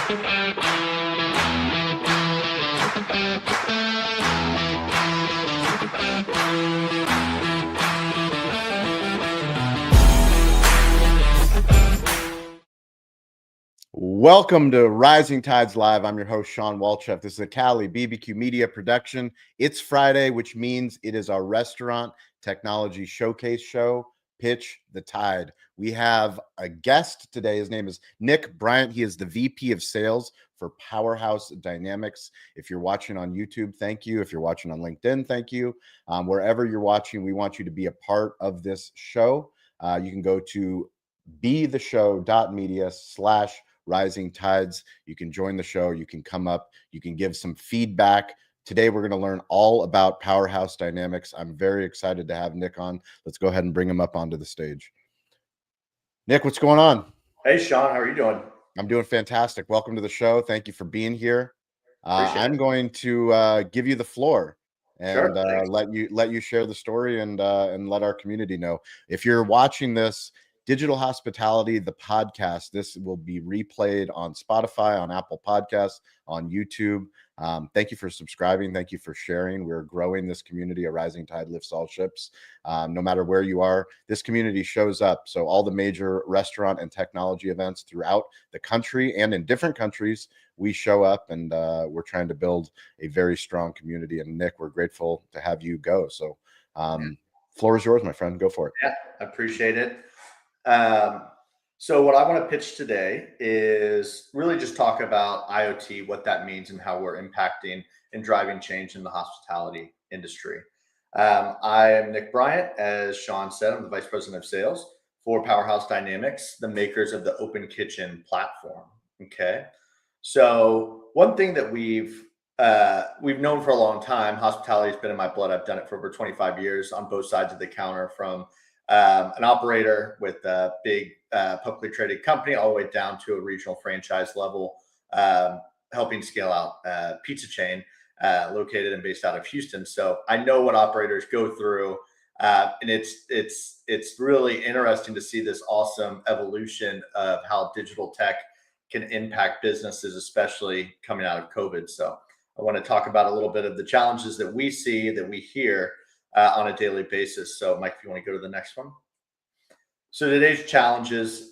Welcome to Rising Tides Live. I'm your host, Shawn Walchef. This is a Cali BBQ Media production. It's Friday, which means it is our restaurant technology showcase show, Pitch the Tide. We have a guest today. His name is Nick Bryant. He is the VP of Sales for Powerhouse Dynamics. If you're watching on YouTube, thank you. If you're watching on LinkedIn, thank you. Wherever you're watching, we want you to be a part of this show. You can go to betheshow.media/Rising Tides. You can join the show. You can come up. You can give some feedback. Today, we're going to learn all about Powerhouse Dynamics. I'm very excited to have Nick on. Let's go ahead and bring him up onto the stage. Nick, what's going on? Hey, Shawn. How are you doing? I'm doing fantastic. Welcome to the show. Thank you for being here. I'm going to give you the floor and let you share the story and let our community know. If you're watching this, Digital Hospitality, the podcast, this will be replayed on Spotify, on Apple Podcasts, on YouTube. Thank you for subscribing. Thank you for sharing. We're growing this community. A rising tide lifts all ships. No matter where you are, this community shows up. So all the major restaurant and technology events throughout the country and in different countries, we show up, and we're trying to build a very strong community. And Nick, we're grateful to have you go. So floor is yours, my friend. Go for it. Yeah, I appreciate it. So what I want to pitch today is really just talk about IoT, what that means, and how we're impacting and driving change in the hospitality industry. I am Nick Bryant. As Shawn said, I'm the Vice President of Sales for Powerhouse Dynamics, the makers of the Open Kitchen platform. Okay. So one thing that we've known for a long time, hospitality has been in my blood. I've done it for over 25 years on both sides of the counter, from an operator with a big publicly traded company all the way down to a regional franchise level, helping scale out a pizza chain located and based out of Houston. So I know what operators go through, and it's really interesting to see this awesome evolution of how digital tech can impact businesses, especially coming out of COVID. So I want to talk about a little bit of the challenges that we see, that we hear on a daily basis. So Mike, if you want to go to the next one. So today's challenges,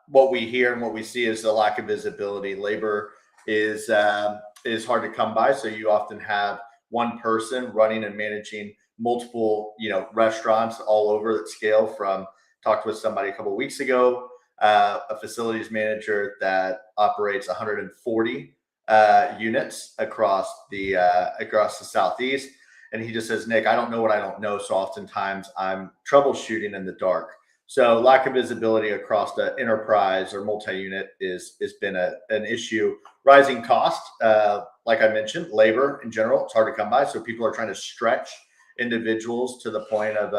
what we hear and what we see is the lack of visibility. Labor is hard to come by. So you often have one person running and managing multiple, restaurants all over that scale. From, talked with somebody a couple of weeks ago, a facilities manager that operates 140 units across the Southeast. And he just says, Nick, I don't know what I don't know. So oftentimes I'm troubleshooting in the dark. So lack of visibility across the enterprise or multi-unit has been an issue. Rising cost, like I mentioned, labor in general, it's hard to come by. So people are trying to stretch individuals to the point of,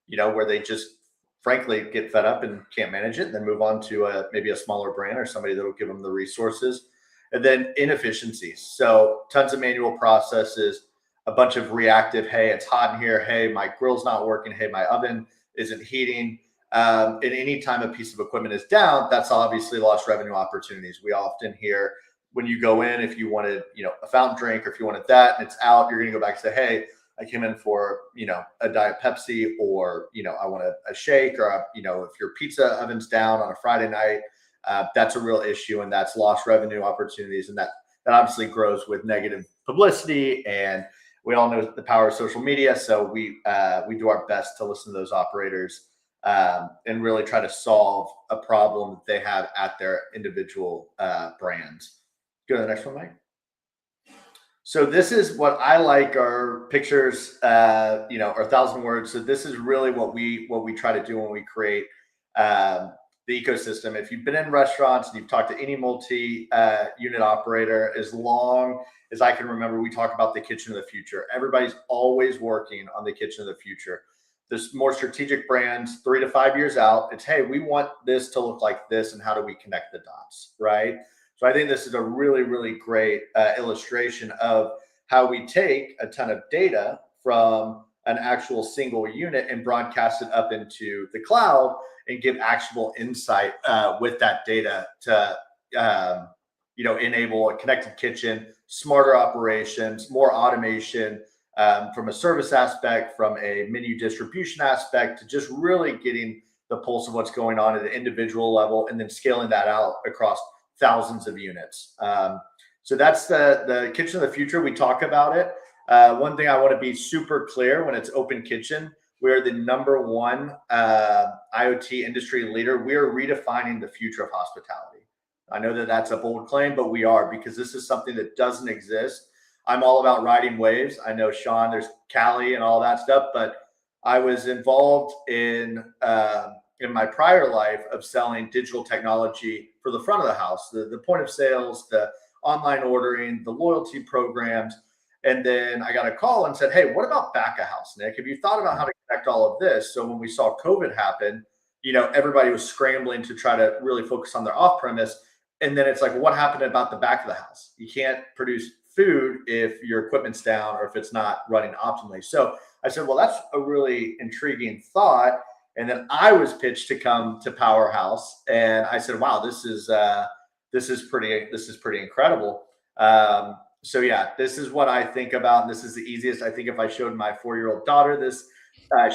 where they just frankly get fed up and can't manage it, and then move on to maybe a smaller brand or somebody that will give them the resources. And then inefficiencies. So tons of manual processes, a bunch of reactive, hey, it's hot in here. Hey, my grill's not working. Hey, my oven isn't heating. And any time a piece of equipment is down, that's obviously lost revenue opportunities. We often hear when you go in, if you wanted, a fountain drink, or if you wanted that and it's out, you're going to go back and say, hey, I came in for, a Diet Pepsi, or, I want a shake, or, if your pizza oven's down on a Friday night, that's a real issue, and that's lost revenue opportunities. And that obviously grows with negative publicity, and we all know the power of social media. So we do our best to listen to those operators and really try to solve a problem that they have at their individual brands. Go to the next one, Mike. So this is what I like, are pictures, or 1,000 words. So this is really what we try to do when we create the ecosystem. If you've been in restaurants and you've talked to any multi-unit operator, as long as I can remember, we talk about the kitchen of the future. Everybody's always working on the kitchen of the future. There's more strategic brands 3 to 5 years out. It's, hey, we want this to look like this, and how do we connect the dots, right? So I think this is a really, really great illustration of how we take a ton of data from an actual single unit and broadcast it up into the cloud and give actionable insight with that data to enable a connected kitchen, smarter operations, more automation, from a service aspect, from a menu distribution aspect, to just really getting the pulse of what's going on at an individual level, and then scaling that out across thousands of units. So that's the kitchen of the future. We talk about it. One thing I want to be super clear: when it's Open Kitchen, we are the #1 IoT industry leader. We are redefining the future of hospitality. I know that that's a bold claim, but we are, because this is something that doesn't exist. I'm all about riding waves. I know Shawn, there's Cali and all that stuff, but I was involved in my prior life of selling digital technology for the front of the house, the point of sales, the online ordering, the loyalty programs. And then I got a call and said, hey, what about back of house, Nick? Have you thought about how to connect all of this? So when we saw COVID happen, everybody was scrambling to try to really focus on their off premise. And then it's like, what happened about the back of the house? You can't produce food if your equipment's down or if it's not running optimally. So I said, well, that's a really intriguing thought. And then I was pitched to come to Powerhouse, and I said, wow, this is pretty incredible. So yeah, this is what I think about. And this is the easiest. I think if I showed my 4-year-old daughter this,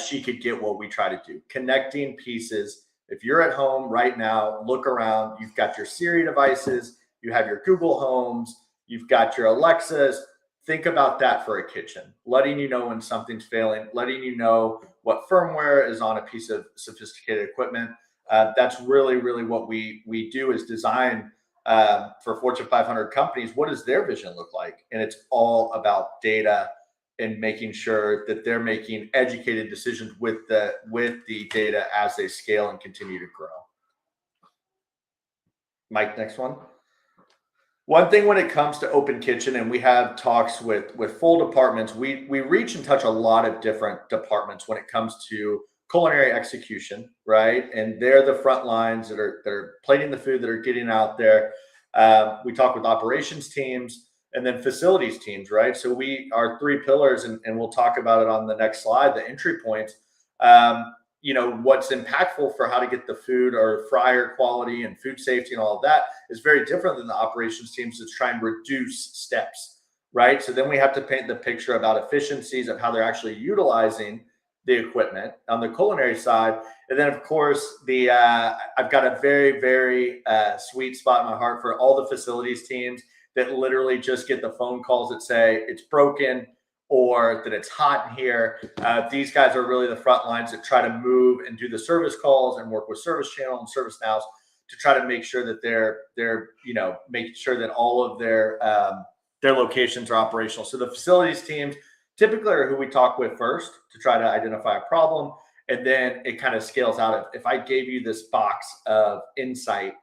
she could get what we try to do. Connecting pieces. If you're at home right now, look around. You've got your Siri devices. You have your Google Homes. You've got your Alexas. Think about that for a kitchen, letting you know when something's failing, letting you know what firmware is on a piece of sophisticated equipment. That's really, really what we do, is design for Fortune 500 companies. What does their vision look like? And it's all about data and making sure that they're making educated decisions with the data as they scale and continue to grow. Mike, next one. One thing when it comes to Open Kitchen, and we have talks with full departments, we reach and touch a lot of different departments when it comes to culinary execution, right? And they're the front lines that are plating the food, that are getting out there. We talk with operations teams and then facilities teams, right? So our 3 pillars, and we'll talk about it on the next slide, the entry points. What's impactful for how to get the food or fryer quality and food safety and all of that is very different than the operations teams that try and reduce steps, right? So then we have to paint the picture about efficiencies of how they're actually utilizing the equipment on the culinary side. And then of course I've got a very, very sweet spot in my heart for all the facilities teams that literally just get the phone calls that say it's broken or that it's hot in here. These guys are really the front lines that try to move and do the service calls and work with Service Channel and ServiceNows to try to make sure that they're making sure that all of their locations are operational. So the facilities teams typically are who we talk with first to try to identify a problem, and then it kind of scales out. If I gave you this box of insight,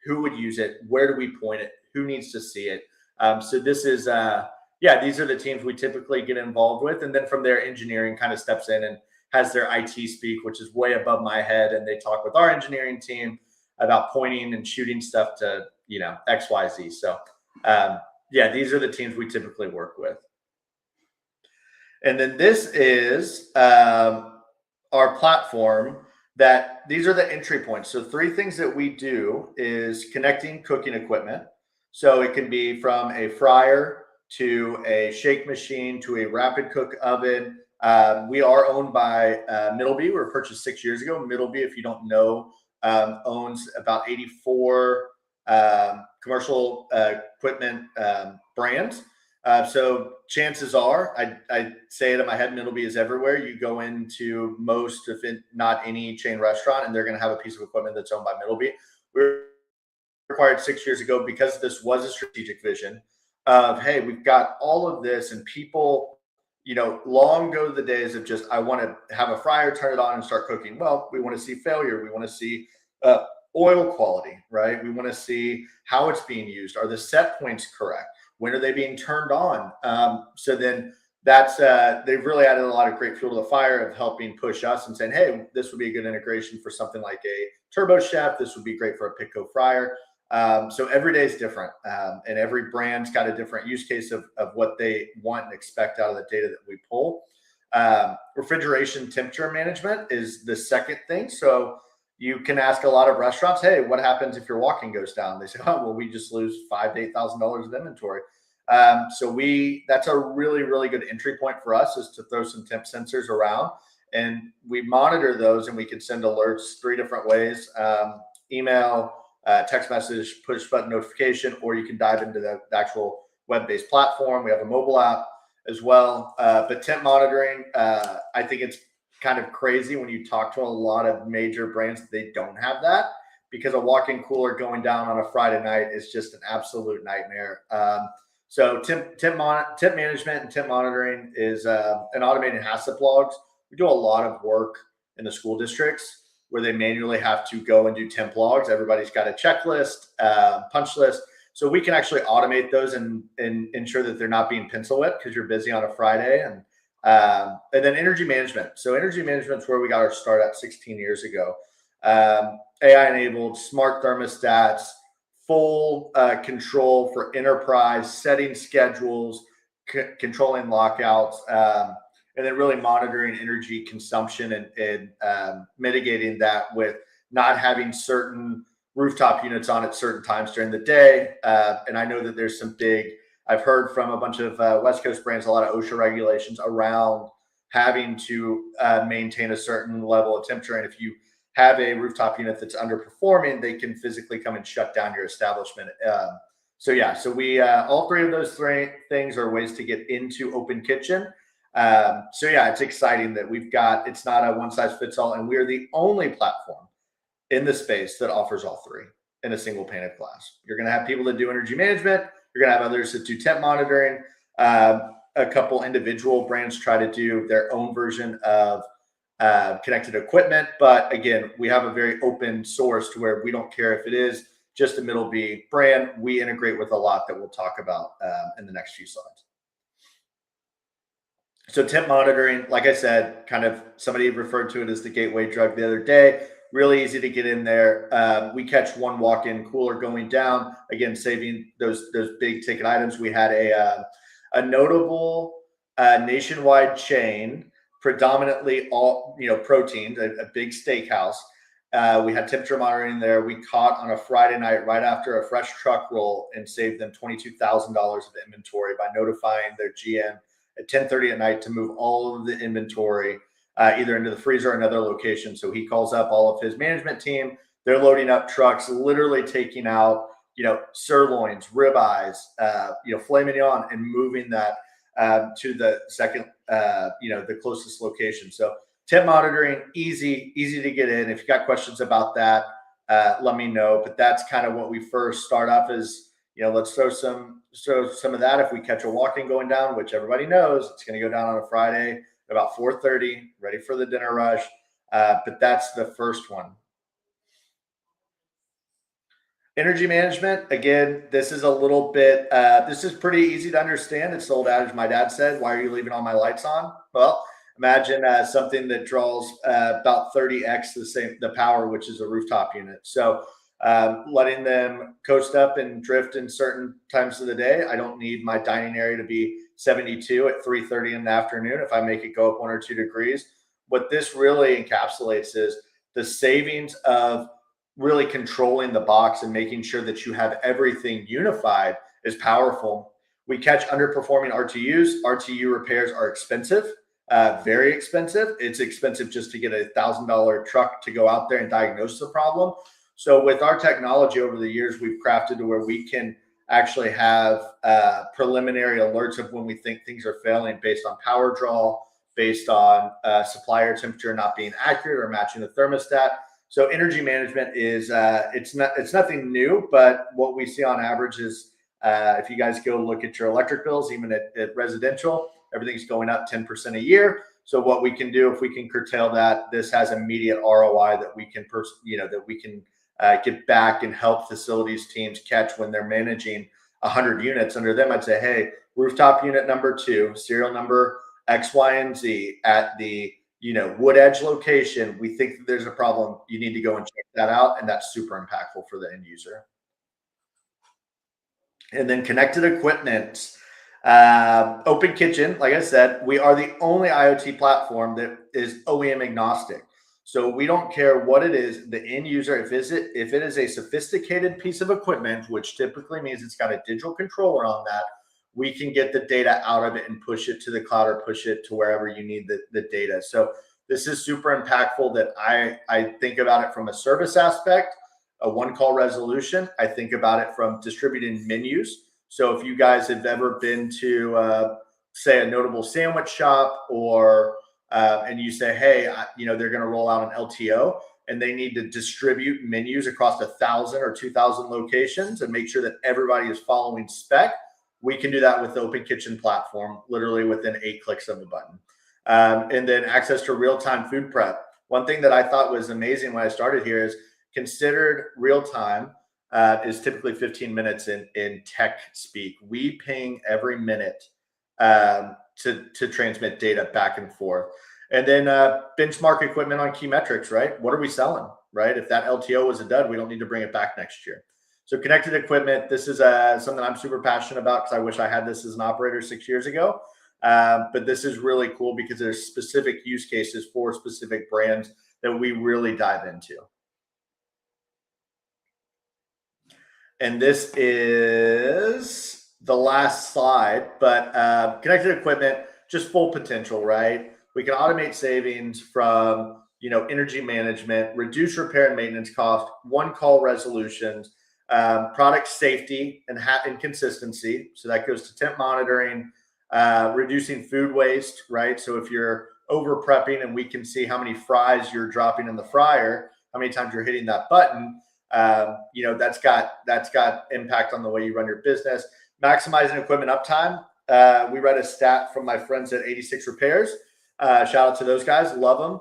who would use it? Where do we point it? Who needs to see it? So this is these are the teams we typically get involved with. And then from there, engineering kind of steps in and has their IT speak, which is way above my head. And they talk with our engineering team about pointing and shooting stuff to, X, Y, Z. So these are the teams we typically work with. And then this is our platform. That these are the entry points. So 3 things that we do is connecting cooking equipment. So it can be from a fryer to a shake machine to a rapid cook oven. We are owned by Middleby. We were purchased 6 years ago. Middleby, if you don't know, owns about 84 commercial equipment brands. So chances are, I say it in my head, Middleby is everywhere. You go into most, if not any chain restaurant, and they're going to have a piece of equipment that's owned by Middleby. We were acquired 6 years ago because this was a strategic vision of, hey, we've got all of this, and people, long go the days of just, I want to have a fryer, turn it on and start cooking. Well, we want to see failure. We want to see oil quality, right? We want to see how it's being used. Are the set points correct? When are they being turned on? So then that's they've really added a lot of great fuel to the fire of helping push us and saying, hey, this would be a good integration for something like a Turbo Chef. This would be great for a Pitco fryer. So every day is different, and every brand's got a different use case of what they want and expect out of the data that we pull. Refrigeration temperature management is the second thing. So You can ask a lot of restaurants, hey, what happens if your walk-in goes down? They say, oh, well, we just lose $5,000 to $8,000 of inventory. So that's a really, really good entry point for us, is to throw some temp sensors around, and we monitor those, and we can send alerts 3 different ways: email, text message, push button notification, or you can dive into the actual web-based platform. We have a mobile app as well. But temp monitoring, I think it's kind of crazy when you talk to a lot of major brands, they don't have that, because a walk-in cooler going down on a Friday night is just an absolute nightmare. So temp management and temp monitoring is an automated HACCP logs. We do a lot of work in the school districts where they manually have to go and do temp logs. Everybody's got a checklist, punch list. So we can actually automate those and ensure that they're not being pencil whipped because you're busy on a Friday. And then energy management. So energy management is where we got our start at 16 years ago. AI-enabled smart thermostats, full control for enterprise, setting schedules, controlling lockouts, and then really monitoring energy consumption and mitigating that with not having certain rooftop units on at certain times during the day. And I know that there's some I've heard from a bunch of West Coast brands, a lot of OSHA regulations around having to maintain a certain level of temperature. And if you have a rooftop unit that's underperforming, they can physically come and shut down your establishment. So we all 3 of those 3 things are ways to get into Open Kitchen. It's exciting that it's not a one size fits all, and we're the only platform in the space that offers all 3 in a single pane of glass. You're going to have people that do energy management. You're going to have others that do temp monitoring. A couple individual brands try to do their own version of connected equipment. But again, we have a very open source to where we don't care if it is just a middle B brand. We integrate with a lot that we'll talk about in the next few slides. So temp monitoring, like I said, kind of somebody referred to it as the gateway drug the other day. Really easy to get in there. We catch one walk-in cooler going down, again, saving those big ticket items. We had a notable nationwide chain, predominantly all proteins, a big steakhouse. We had temperature monitoring there. We caught on a Friday night right after a fresh truck roll and saved them $22,000 of inventory by notifying their GM at 10:30 at night to move all of the inventory either into the freezer or another location. So he calls up all of his management team. They're loading up trucks, literally taking out, sirloins, ribeyes, filet mignon, and moving that to the second, the closest location. So temp monitoring, easy to get in. If you got questions about that, let me know. But that's kind of what we first start off as. Let's throw some of that. If we catch a walk-in going down, which everybody knows it's going to go down on a Friday about 4:30, ready for the dinner rush. But that's the first one. Energy management, again, this is a little bit, this is pretty easy to understand. It's the old adage my dad said, why are you leaving all my lights on? Well, imagine something that draws about 30x the power, which is a rooftop unit. So letting them coast up and drift in certain times of the day. I don't need my dining area to be 72 at 3:30 in the afternoon if I make it go up 1 or 2 degrees. What this really encapsulates is the savings of really controlling the box and making sure that you have everything unified is powerful. We catch underperforming RTUs. RTU repairs are expensive, very expensive. It's expensive just to get a $1,000 truck to go out there and diagnose the problem. So with our technology over the years, we've crafted to where we can actually have preliminary alerts of when we think things are failing based on power draw, based on supplier temperature not being accurate or matching the thermostat. So energy management is it's nothing new, but what we see on average is if you guys go look at your electric bills, even at residential, everything's going up 10% a year. So what we can do if we can curtail that, this has immediate ROI that we can get back and help facilities teams catch when they're managing 100 units under them. I'd say, hey, rooftop unit number 2, serial number X, Y, and Z at the Wood Edge location. We think that there's a problem. You need to go and check that out, and that's super impactful for the end user. And then connected equipment. Open Kitchen, like I said, we are the only IoT platform that is OEM agnostic. So we don't care what it is, the end user, if it is a sophisticated piece of equipment, which typically means it's got a digital controller on that, we can get the data out of it and push it to the cloud or push it to wherever you need the data. So this is super impactful that I think about it from a service aspect, a one-call resolution. I think about it from distributing menus. So if you guys have ever been to, say, a notable sandwich shop, or and you say, hey, they're going to roll out an LTO and they need to distribute menus across 1,000 or 2,000 locations and make sure that everybody is following spec, we can do that with the Open Kitchen platform, literally within 8 clicks of a button. And then access to real-time food prep. One thing that I thought was amazing when I started here is considered real-time is typically 15 minutes in tech speak. We ping every minute to transmit data back and forth. And then benchmark equipment on key metrics, right? What are we selling, right? If that LTO was a dud, we don't need to bring it back next year. So connected equipment, this is something I'm super passionate about because I wish I had this as an operator 6 years ago. But this is really cool because there's specific use cases for specific brands that we really dive into. And this is the last slide, but connected equipment, just full potential, right? We can automate savings from, energy management, reduce repair and maintenance cost, one-call resolutions, product safety and consistency. So that goes to temp monitoring, reducing food waste, right? So if you're over prepping and we can see how many fries you're dropping in the fryer, how many times you're hitting that button, that's got impact on the way you run your business. Maximizing equipment uptime. We read a stat from my friends at 86 Repairs. Shout out to those guys. Love them.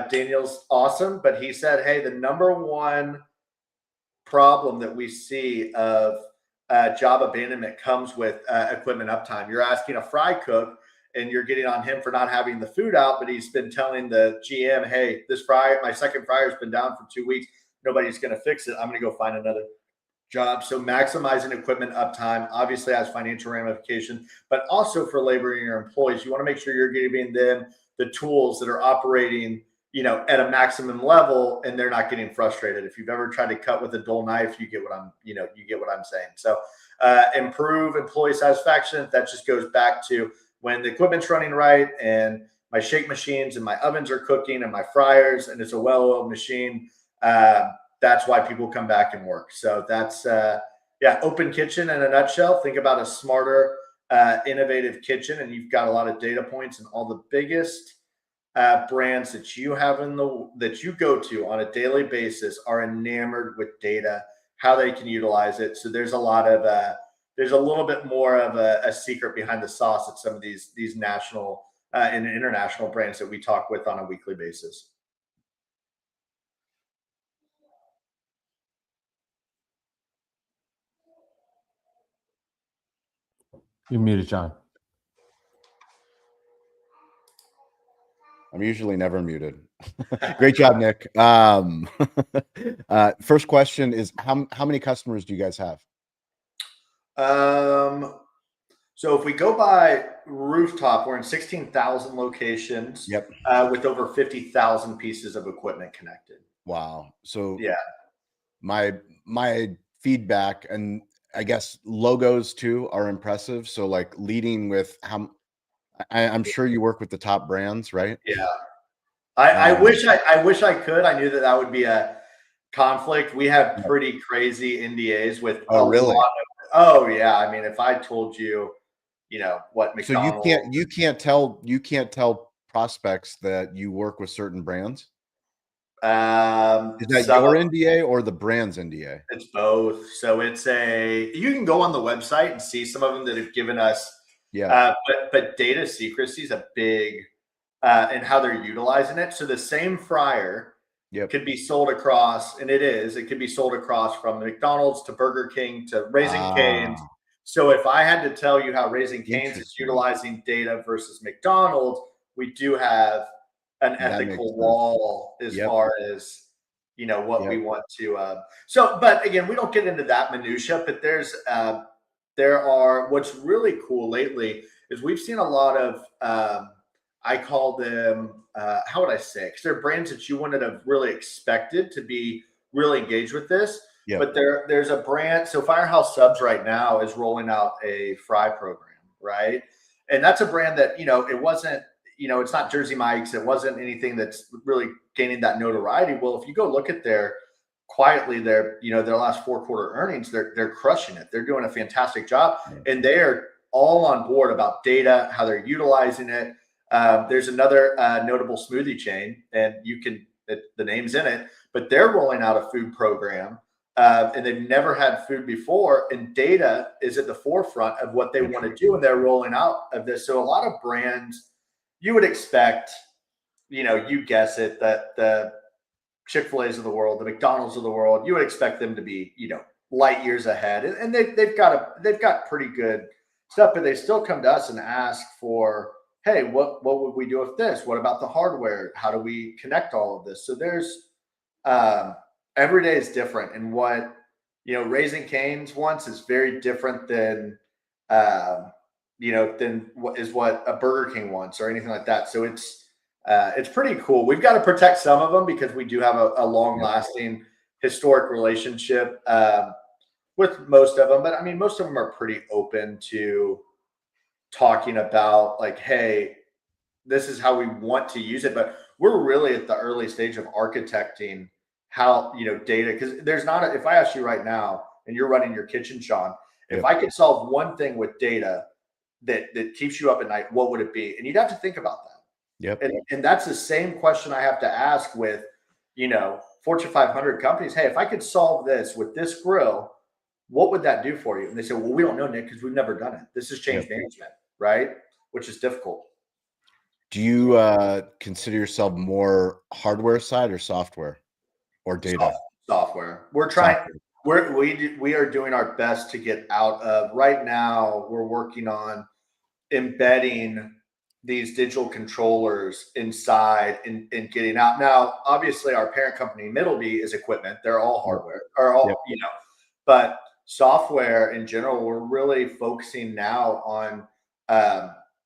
Daniel's awesome. But he said, hey, the number one problem that we see of job abandonment comes with equipment uptime. You're asking a fry cook and you're getting on him for not having the food out, but he's been telling the GM, hey, my second fryer has been down for 2 weeks. Nobody's going to fix it. I'm going to go find another job. So maximizing equipment uptime obviously has financial ramifications, but also for labor and your employees. You want to make sure you're giving them the tools that are operating, at a maximum level, and they're not getting frustrated. If you've ever tried to cut with a dull knife, you get what I'm saying. So improve employee satisfaction. That just goes back to when the equipment's running right and my shake machines and my ovens are cooking and my fryers and it's a well-oiled machine. That's why people come back and work. So that's Open Kitchen in a nutshell. Think about a smarter, innovative kitchen, and you've got a lot of data points, and all the biggest brands that you have that you go to on a daily basis are enamored with data, how they can utilize it. So there's a little bit more of a secret behind the sauce at some of these national and international brands that we talk with on a weekly basis. You're muted, John. I'm usually never muted. Great job, Nick. First question is how many customers do you guys have? So if we go by rooftop, we're in 16,000 locations. Yep. With over 50,000 pieces of equipment connected. Wow. So yeah, my feedback, and I guess logos too are impressive. So like leading with I'm sure you work with the top brands, right? Yeah. I wish I could. I knew that would be a conflict. We have pretty crazy NDAs with really? Oh yeah. I mean, if I told you, what McDonald's. So you can't tell prospects that you work with certain brands. Is that your NDA or the brand's NDA? It's both. So you can go on the website and see some of them that have given us. Yeah. But data secrecy is a big, and how they're utilizing it. So the same fryer could be sold across, and it could be sold across from McDonald's to Burger King to Raising Cane's. So if I had to tell you how Raising Cane's is utilizing data versus McDonald's, we do have an ethical wall as far as, what we want to. But again, we don't get into that minutia, but what's really cool lately is we've seen a lot of, I call them how would I say? Because they're brands that you wouldn't have really expected to be really engaged with this. Yep. But there's a brand. So Firehouse Subs right now is rolling out a fry program, right? And that's a brand that, it wasn't, it's not Jersey Mike's. It wasn't anything that's really gaining that notoriety. Well, if you go look at their last 4-quarter earnings, they're crushing it. They're doing a fantastic job, and they are all on board about data, how they're utilizing it. There's another notable smoothie chain, and the name's in it, but they're rolling out a food program, and they've never had food before, and data is at the forefront of what they want to do, and they're rolling out of this. So a lot of brands, you would expect, you guess it, that the Chick-fil-A's of the world, the McDonald's of the world, you would expect them to be, light years ahead, and they've got pretty good stuff, but they still come to us and ask for, hey, what would we do with this? What about the hardware? How do we connect all of this? So there's every day is different, and what Raising Cane's wants is very different than than what a Burger King wants or anything like that. So it's pretty cool. We've got to protect some of them because we do have a long-lasting historic relationship with most of them. But I mean, most of them are pretty open to talking about, like, hey, this is how we want to use it. But we're really at the early stage of architecting how, data, because there's not if I ask you right now and you're running your kitchen, Shawn, if I could solve one thing with data that keeps you up at night, what would it be? And you'd have to think about that. Yep. And that's the same question I have to ask with, Fortune 500 companies. Hey, if I could solve this with this grill, what would that do for you? And they say, well, we don't know, Nick, because we've never done it. This is change management, right? Which is difficult. Do you consider yourself more hardware side or software or data? Software. We're trying. We are doing our best to get out of. Right now, we're working on embedding these digital controllers inside and getting out. Now, obviously, our parent company, Middleby, is equipment. They're all hardware, or all but software in general, we're really focusing now on.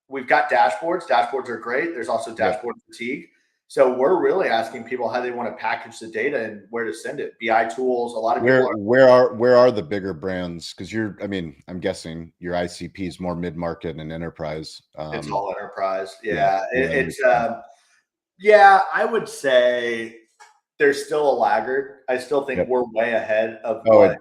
We've got dashboards. Dashboards are great. There's also dashboard fatigue. So we're really asking people how they want to package the data and where to send it. BI tools. A lot of people. Where are the bigger brands? Because I'm guessing your ICP is more mid-market and enterprise. It's all enterprise. Yeah. I would say there's still a laggard. I still think we're way ahead of what.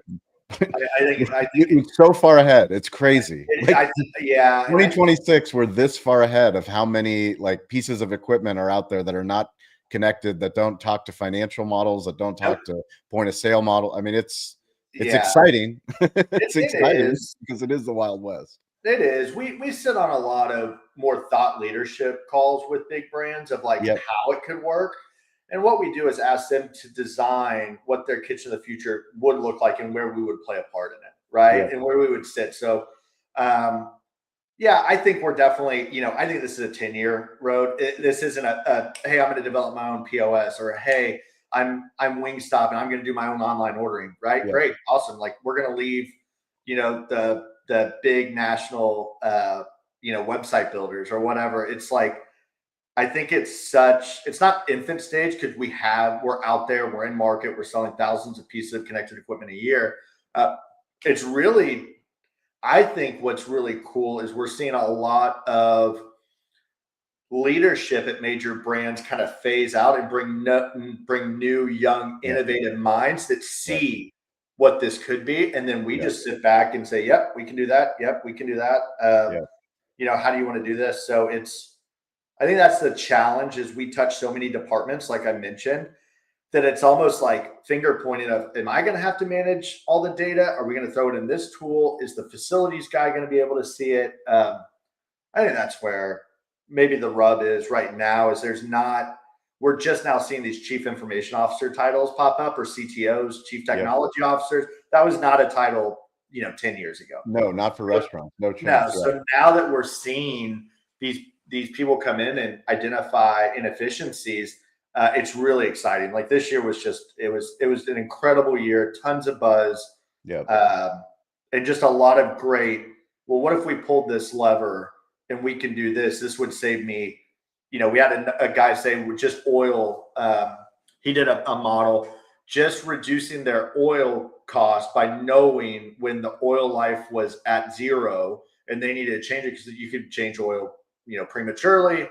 I think it's so far ahead. It's crazy. 2026, we're this far ahead of how many pieces of equipment are out there that are not connected, that don't talk to financial models, that don't talk to point of sale model. I mean, it's exciting. It's exciting because it is the Wild West. It is. We sit on a lot of more thought leadership calls with big brands of how it could work. And what we do is ask them to design what their kitchen of the future would look like and where we would play a part in it, right? And where we would sit. So, I think we're definitely, I think this is a 10-year road. This isn't a hey, I'm going to develop my own POS, or hey, I'm Wingstop and I'm going to do my own online ordering, right? Yeah. Great, awesome. We're going to leave, the big national, website builders or whatever. It's I think it's not infant stage because we're out there, we're in market, we're selling thousands of pieces of connected equipment a year. It's really, I think what's really cool is we're seeing a lot of leadership at major brands kind of phase out and bring new, young, innovative minds that see what this could be. And then we just sit back and say, yep, we can do that. Yep, we can do that. How do you want to do this? So I think that's the challenge, is we touch so many departments, like I mentioned, that it's almost like finger pointing of, am I going to have to manage all the data? Are we going to throw it in this tool? Is the facilities guy going to be able to see it? I think that's where maybe the rub is right now, is we're just now seeing these chief information officer titles pop up, or CTOs, chief technology officers. That was not a title, 10 years ago. No, not for restaurants. No chance. No. So now that we're seeing these people come in and identify inefficiencies, it's really exciting. This year was it was an incredible year, tons of buzz, and just a lot of great. Well, what if we pulled this lever and we can do this? This would save me we had a guy say with just oil. He did a model just reducing their oil cost by knowing when the oil life was at 0 and they needed to change it because you could change oil, prematurely.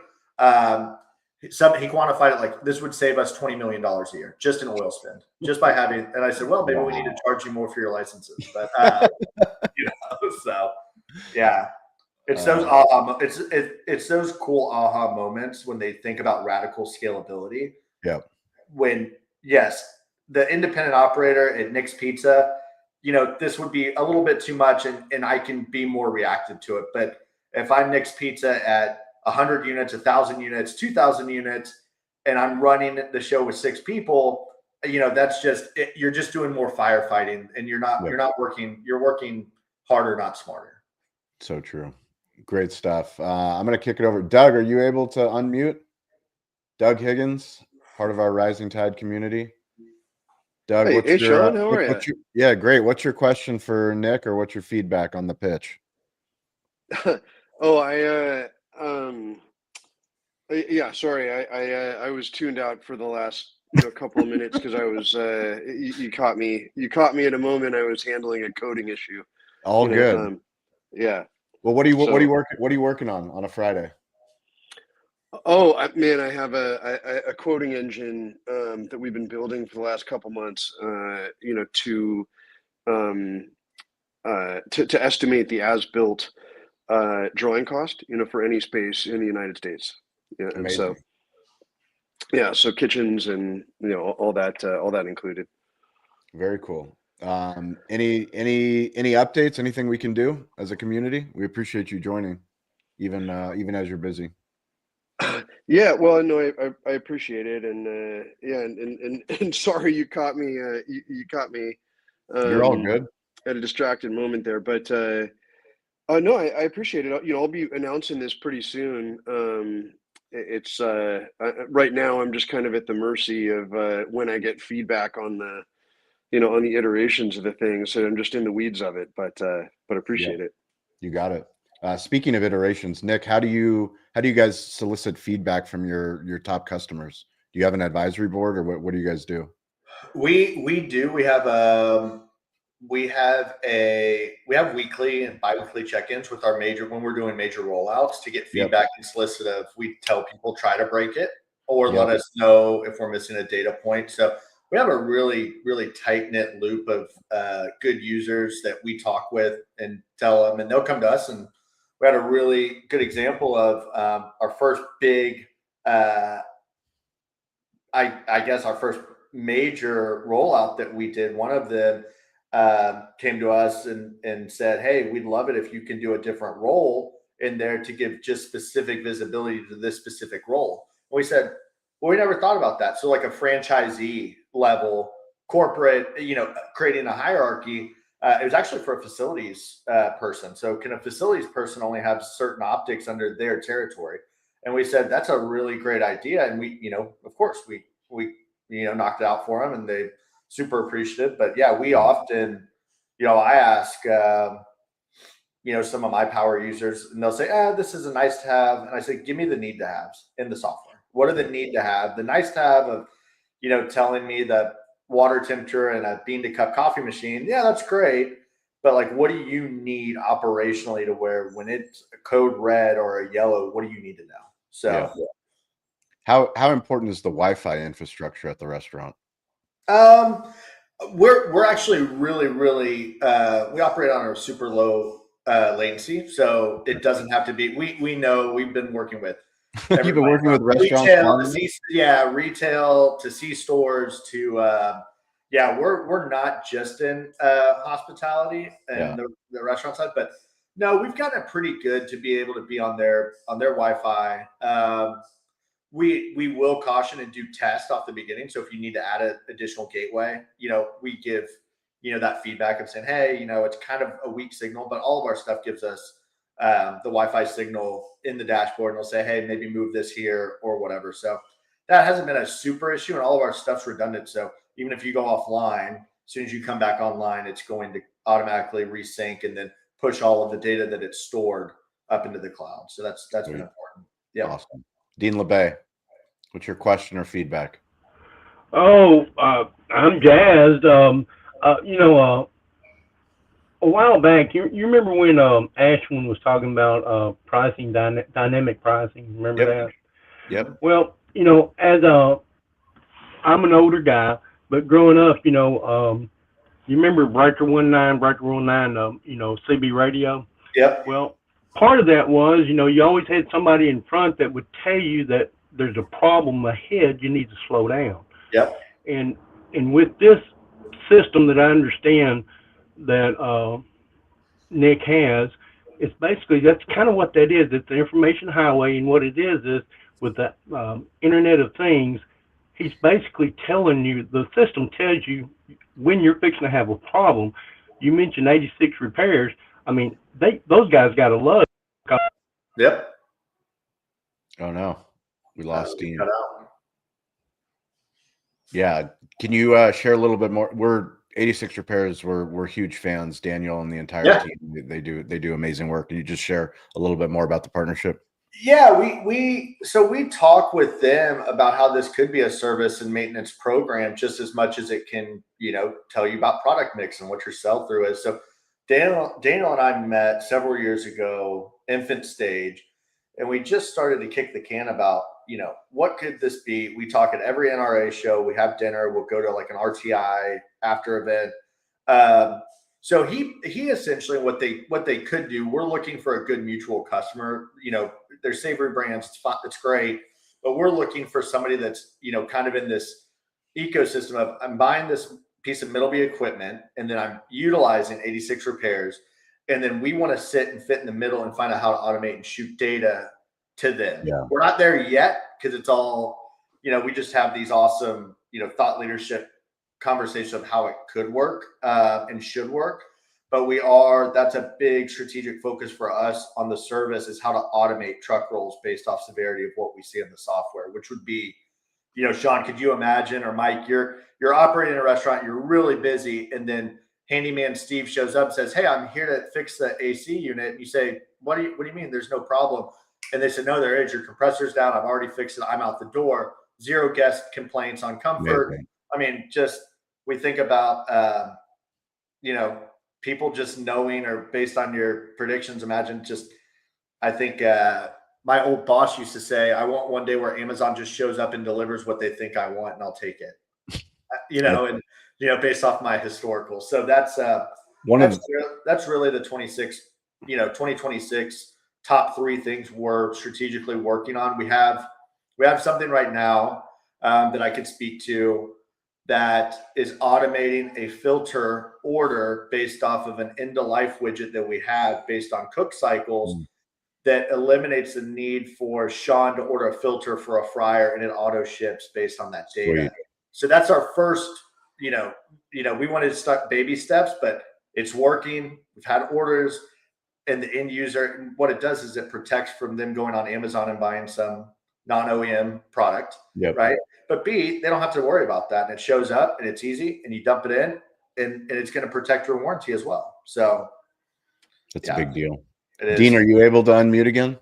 He quantified it like this would save us $20 million a year just in oil spend, just by having. And I said, well, maybe we need to charge you more for your licenses, but so yeah. It's those it's those cool aha moments when they think about radical scalability. Yeah. When the independent operator at Nick's Pizza, this would be a little bit too much, and I can be more reactive to it. But if I'm Nick's Pizza at 100 units, 1,000 units, 2,000 units, and I'm running the show with 6 people, that's just you're just doing more firefighting, and you're not working. You're working harder, not smarter. So true. Great stuff. I'm going to kick it over. Doug, are you able to unmute? Doug Higgins, part of our Rising Tide community. Doug, hey, Shawn, how are you? Yeah, great. What's your question for Nick, or what's your feedback on the pitch? Sorry. I was tuned out for the last couple of minutes because I was you caught me at a moment I was handling a coding issue. All good. Yeah. Well, what are you working on a Friday? Oh man, I have a quoting engine that we've been building for the last couple months. To estimate the as-built drawing cost, for any space in the United States. Yeah, amazing. And so kitchens and all that included. Very cool. Any updates? Anything we can do as a community? We appreciate you joining, even as you're busy. Yeah, well, no, I appreciate it, and and sorry you caught me. You caught me. You're all good. At a distracted moment there, but no, I appreciate it. I'll be announcing this pretty soon. It's right now I'm just kind of at the mercy of when I get feedback on the on the iterations of the thing. So I'm just in the weeds of it, but appreciate it. You got it. Speaking of iterations, Nick, how do you guys solicit feedback from your top customers? Do you have an advisory board, or what do you guys do? We do. We have weekly and biweekly check-ins with our when we're doing major rollouts to get feedback and solicit. We tell people try to break it or let us know if we're missing a data point. So we have a really, really tight-knit loop of good users that we talk with and tell them, and they'll come to us. And we had a really good example of our first big, I guess our first major rollout that we did. One of them came to us and said, hey, we'd love it if you can do a different role in there to give just specific visibility to this specific role. And we said, well, we never thought about that. So like a franchisee level corporate, creating a hierarchy, it was actually for a facilities person. So can a facilities person only have certain optics under their territory? And we said, that's a really great idea. And we, of course we knocked it out for them, and they super appreciative. But yeah, we often, I ask, some of my power users, and they'll say, this is a nice to have. And I say, give me the need to haves in the software. What are the need to have? The nice to have of, telling me the water temperature and a bean to cup coffee machine. Yeah, that's great. But like, what do you need operationally to where when it's a code red or a yellow, what do you need to know? So how important is the Wi-Fi infrastructure at the restaurant? We're actually really, really, we operate on a super low latency. So it doesn't have to be, we know we've been working with, you've been working with restaurants, retail to C-stores to, we're not just in hospitality and the restaurant side, but no, we've gotten it pretty good to be able to be on their Wi-Fi. We will caution and do test off the beginning. So if you need to add an additional gateway, we give, that feedback of saying, hey, it's kind of a weak signal, but all of our stuff gives us the Wi-Fi signal in the dashboard, and they'll say, hey, maybe move this here or whatever. So that hasn't been a super issue, and all of our stuff's redundant. So even if you go offline, as soon as you come back online, it's going to automatically resync and then push all of the data that it's stored up into the cloud. So that's been important. Yeah. Awesome. Dean LeBay, what's your question or feedback? Oh, I'm jazzed. A while back, you remember when Ashwin was talking about pricing, dynamic pricing? Remember that? Yep. Well, as I'm an older guy, but growing up, you remember Breaker 19, Breaker 19, CB radio? Yep. Well, part of that was, you always had somebody in front that would tell you that there's a problem ahead, you need to slow down. Yep. And with this system that I understand that Nick has, it's basically, that's kind of what that is. It's the information highway, and what it is with the Internet of Things, he's basically telling you, the system tells you when you're fixing to have a problem. You mentioned 86 repairs. I mean, those guys got to love. Yep. Oh no, we lost Dean. Yeah, can you share a little bit more? We're 86 repairs. We're huge fans. Daniel and the entire team. They do amazing work. Can you just share a little bit more about the partnership? Yeah, we talk with them about how this could be a service and maintenance program just as much as it can, tell you about product mix and what your sell through is. So Daniel and I met several years ago, infant stage, and we just started to kick the can about, what could this be? We talk at every NRA show. We have dinner. We'll go to like an RTI after event. So he essentially what they could do. We're looking for a good mutual customer. They're savory brands. It's great, but we're looking for somebody that's kind of in this ecosystem of, I'm buying this piece of Middleby equipment and then I'm utilizing 86 repairs, and then we want to sit and fit in the middle and find out how to automate and shoot data to them. Yeah. We're not there yet because it's all we just have these awesome thought leadership conversation of how it could work and should work, but that's a big strategic focus for us on the service, is how to automate truck rolls based off severity of what we see in the software, which would be, Shawn, could you imagine, or Mike, you're operating a restaurant, you're really busy, and then handyman Steve shows up and says, hey, I'm here to fix the AC unit, and you say, what do you mean there's no problem? And they said, no, there is. Your compressor's down, I've already fixed it, I'm out the door. Zero guest complaints on comfort. Amazing. I mean, we think about, people just knowing, or based on your predictions, imagine I think my old boss used to say, I want one day where Amazon just shows up and delivers what they think I want and I'll take it, and, based off my historical. So that's really the 2026 top 3 things we're strategically working on. We have something right now that I could speak to that is automating a filter order based off of an end of life widget that we have based on cook cycles that eliminates the need for Shawn to order a filter for a fryer, and it auto ships based on that data. Sweet. So that's our first, we wanted to start baby steps, but it's working. We've had orders, and the end user, what it does is it protects from them going on Amazon and buying some non-OEM product, right? But B, they don't have to worry about that. And it shows up and it's easy, and you dump it in, and it's going to protect your warranty as well. So that's a big deal. Dean, are you able to unmute again?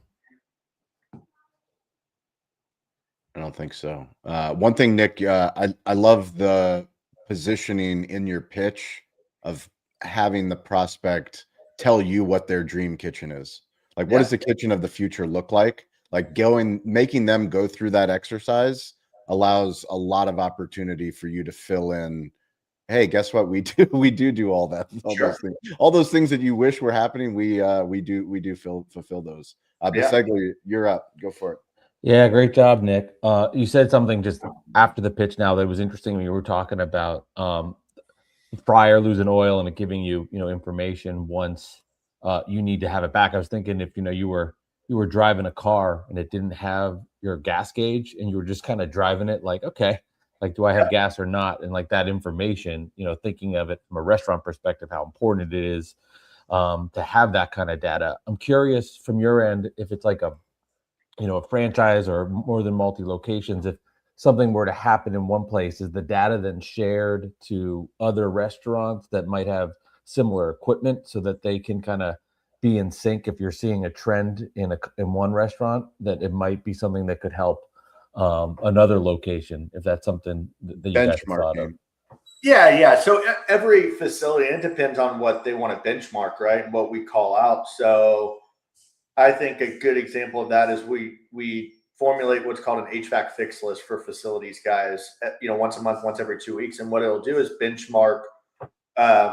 I don't think so. One thing, Nick, I love the positioning in your pitch of having the prospect tell you what their dream kitchen is. Like, what does the kitchen of the future look like? Like making them go through that exercise allows a lot of opportunity for you to fill in. Hey, guess what? We do all that, all those things that you wish were happening. We do fulfill those. Bisegler, you're up. Go for it. Yeah, great job, Nick. You said something just after the pitch now that was interesting when you were talking about fryer losing oil and it giving you information once you need to have it back. I was thinking if you were driving a car and it didn't have your gas gauge and you were just kind of driving it like, okay, like, do I have gas or not? And like that information, thinking of it from a restaurant perspective, how important it is to have that kind of data. I'm curious from your end, if it's like a franchise or more than multi locations, if something were to happen in one place, is the data then shared to other restaurants that might have similar equipment so that they can kind of be in sync. If you're seeing a trend in one restaurant, that it might be something that could help another location, if that's something that you guys have thought of. Yeah. So every facility, it depends on what they want to benchmark, right? And what we call out. So I think a good example of that is we formulate what's called an HVAC fix list for facilities guys, once a month, once every 2 weeks. And what it'll do is benchmark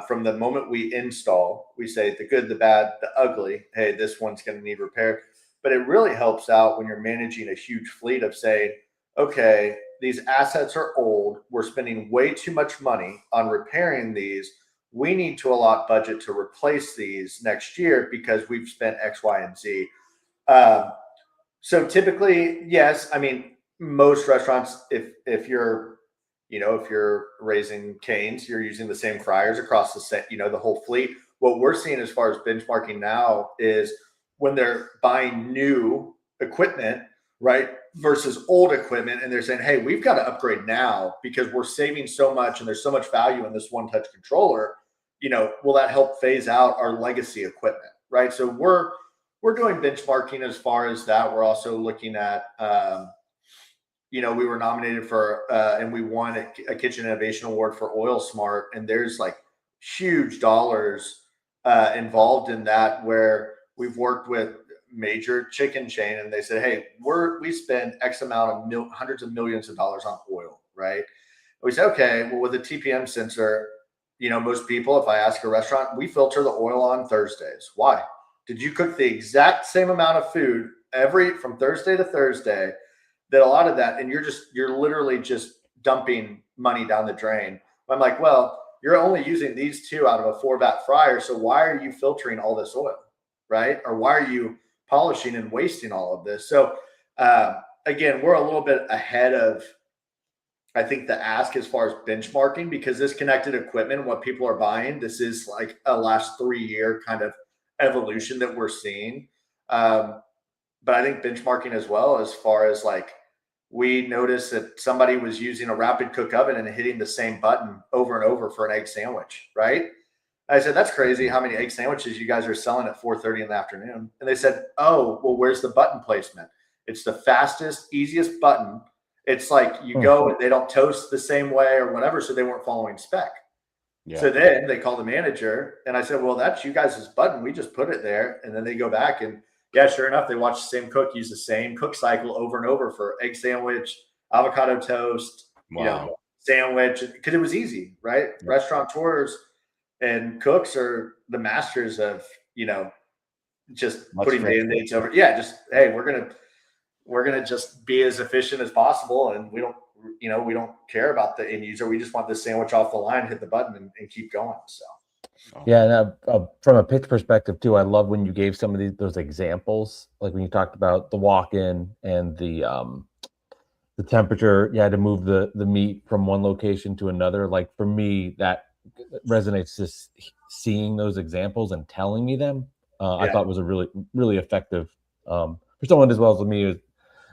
from the moment we install. We say the good, the bad, the ugly. Hey, this one's going to need repair. But it really helps out when you're managing a huge fleet of saying, okay, these assets are old. We're spending way too much money on repairing these. We need to allot budget to replace these next year because we've spent X, Y, and Z. So typically, yes, I mean, most restaurants, if you're raising canes, you're using the same fryers across the whole fleet. What we're seeing as far as benchmarking now is when they're buying new equipment, right, versus old equipment, and they're saying, hey, we've got to upgrade now because we're saving so much and there's so much value in this one-touch controller. Will that help phase out our legacy equipment, right? So we're doing benchmarking as far as that. We're also looking at, we were nominated for, and we won a Kitchen Innovation Award for Oil Smart, and there's like huge dollars involved in that, where we've worked with major chicken chain, and they said, hey, we spend X amount of hundreds of millions of dollars on oil, right? And we said, okay, well, with a TPM sensor, most people, if I ask a restaurant, we filter the oil on Thursdays. Why? Did you cook the exact same amount of food from Thursday to Thursday? That a lot of that, and you're literally just dumping money down the drain. I'm like, well, you're only using these 2 out of a 4-vat fryer, so why are you filtering all this oil, right? Or why are you polishing and wasting all of this? So again, we're a little bit ahead of, I think, the ask as far as benchmarking, because this connected equipment, what people are buying, this is like a last 3-year kind of evolution that we're seeing. But I think benchmarking as well, as far as like, we noticed that somebody was using a rapid cook oven and hitting the same button over and over for an egg sandwich, right? I said, that's crazy how many egg sandwiches you guys are selling at 4:30 in the afternoon. And they said, oh, well, where's the button placement? It's the fastest, easiest button. It's like you go and they don't toast the same way or whatever, so they weren't following spec. Yeah. So then they call the manager, and I said, well, that's you guys' button. We just put it there. And then they go back, and yeah, sure enough, they watch the same cook use the same cook cycle over and over for egg sandwich, avocado toast, sandwich, because it was easy, right? Yeah. Restaurateurs and cooks are the masters of, just putting Band-Aids over. Yeah, just, hey, we're gonna just be as efficient as possible, and we don't care about the end user. We just want the sandwich off the line, hit the button, and keep going. So. Yeah, and from a pitch perspective too, I love when you gave some of those examples, like when you talked about the walk-in and the temperature. You had to move the meat from one location to another. Like for me, that resonates. Just seeing those examples and telling me them, I thought was a really, really effective for someone as well as me who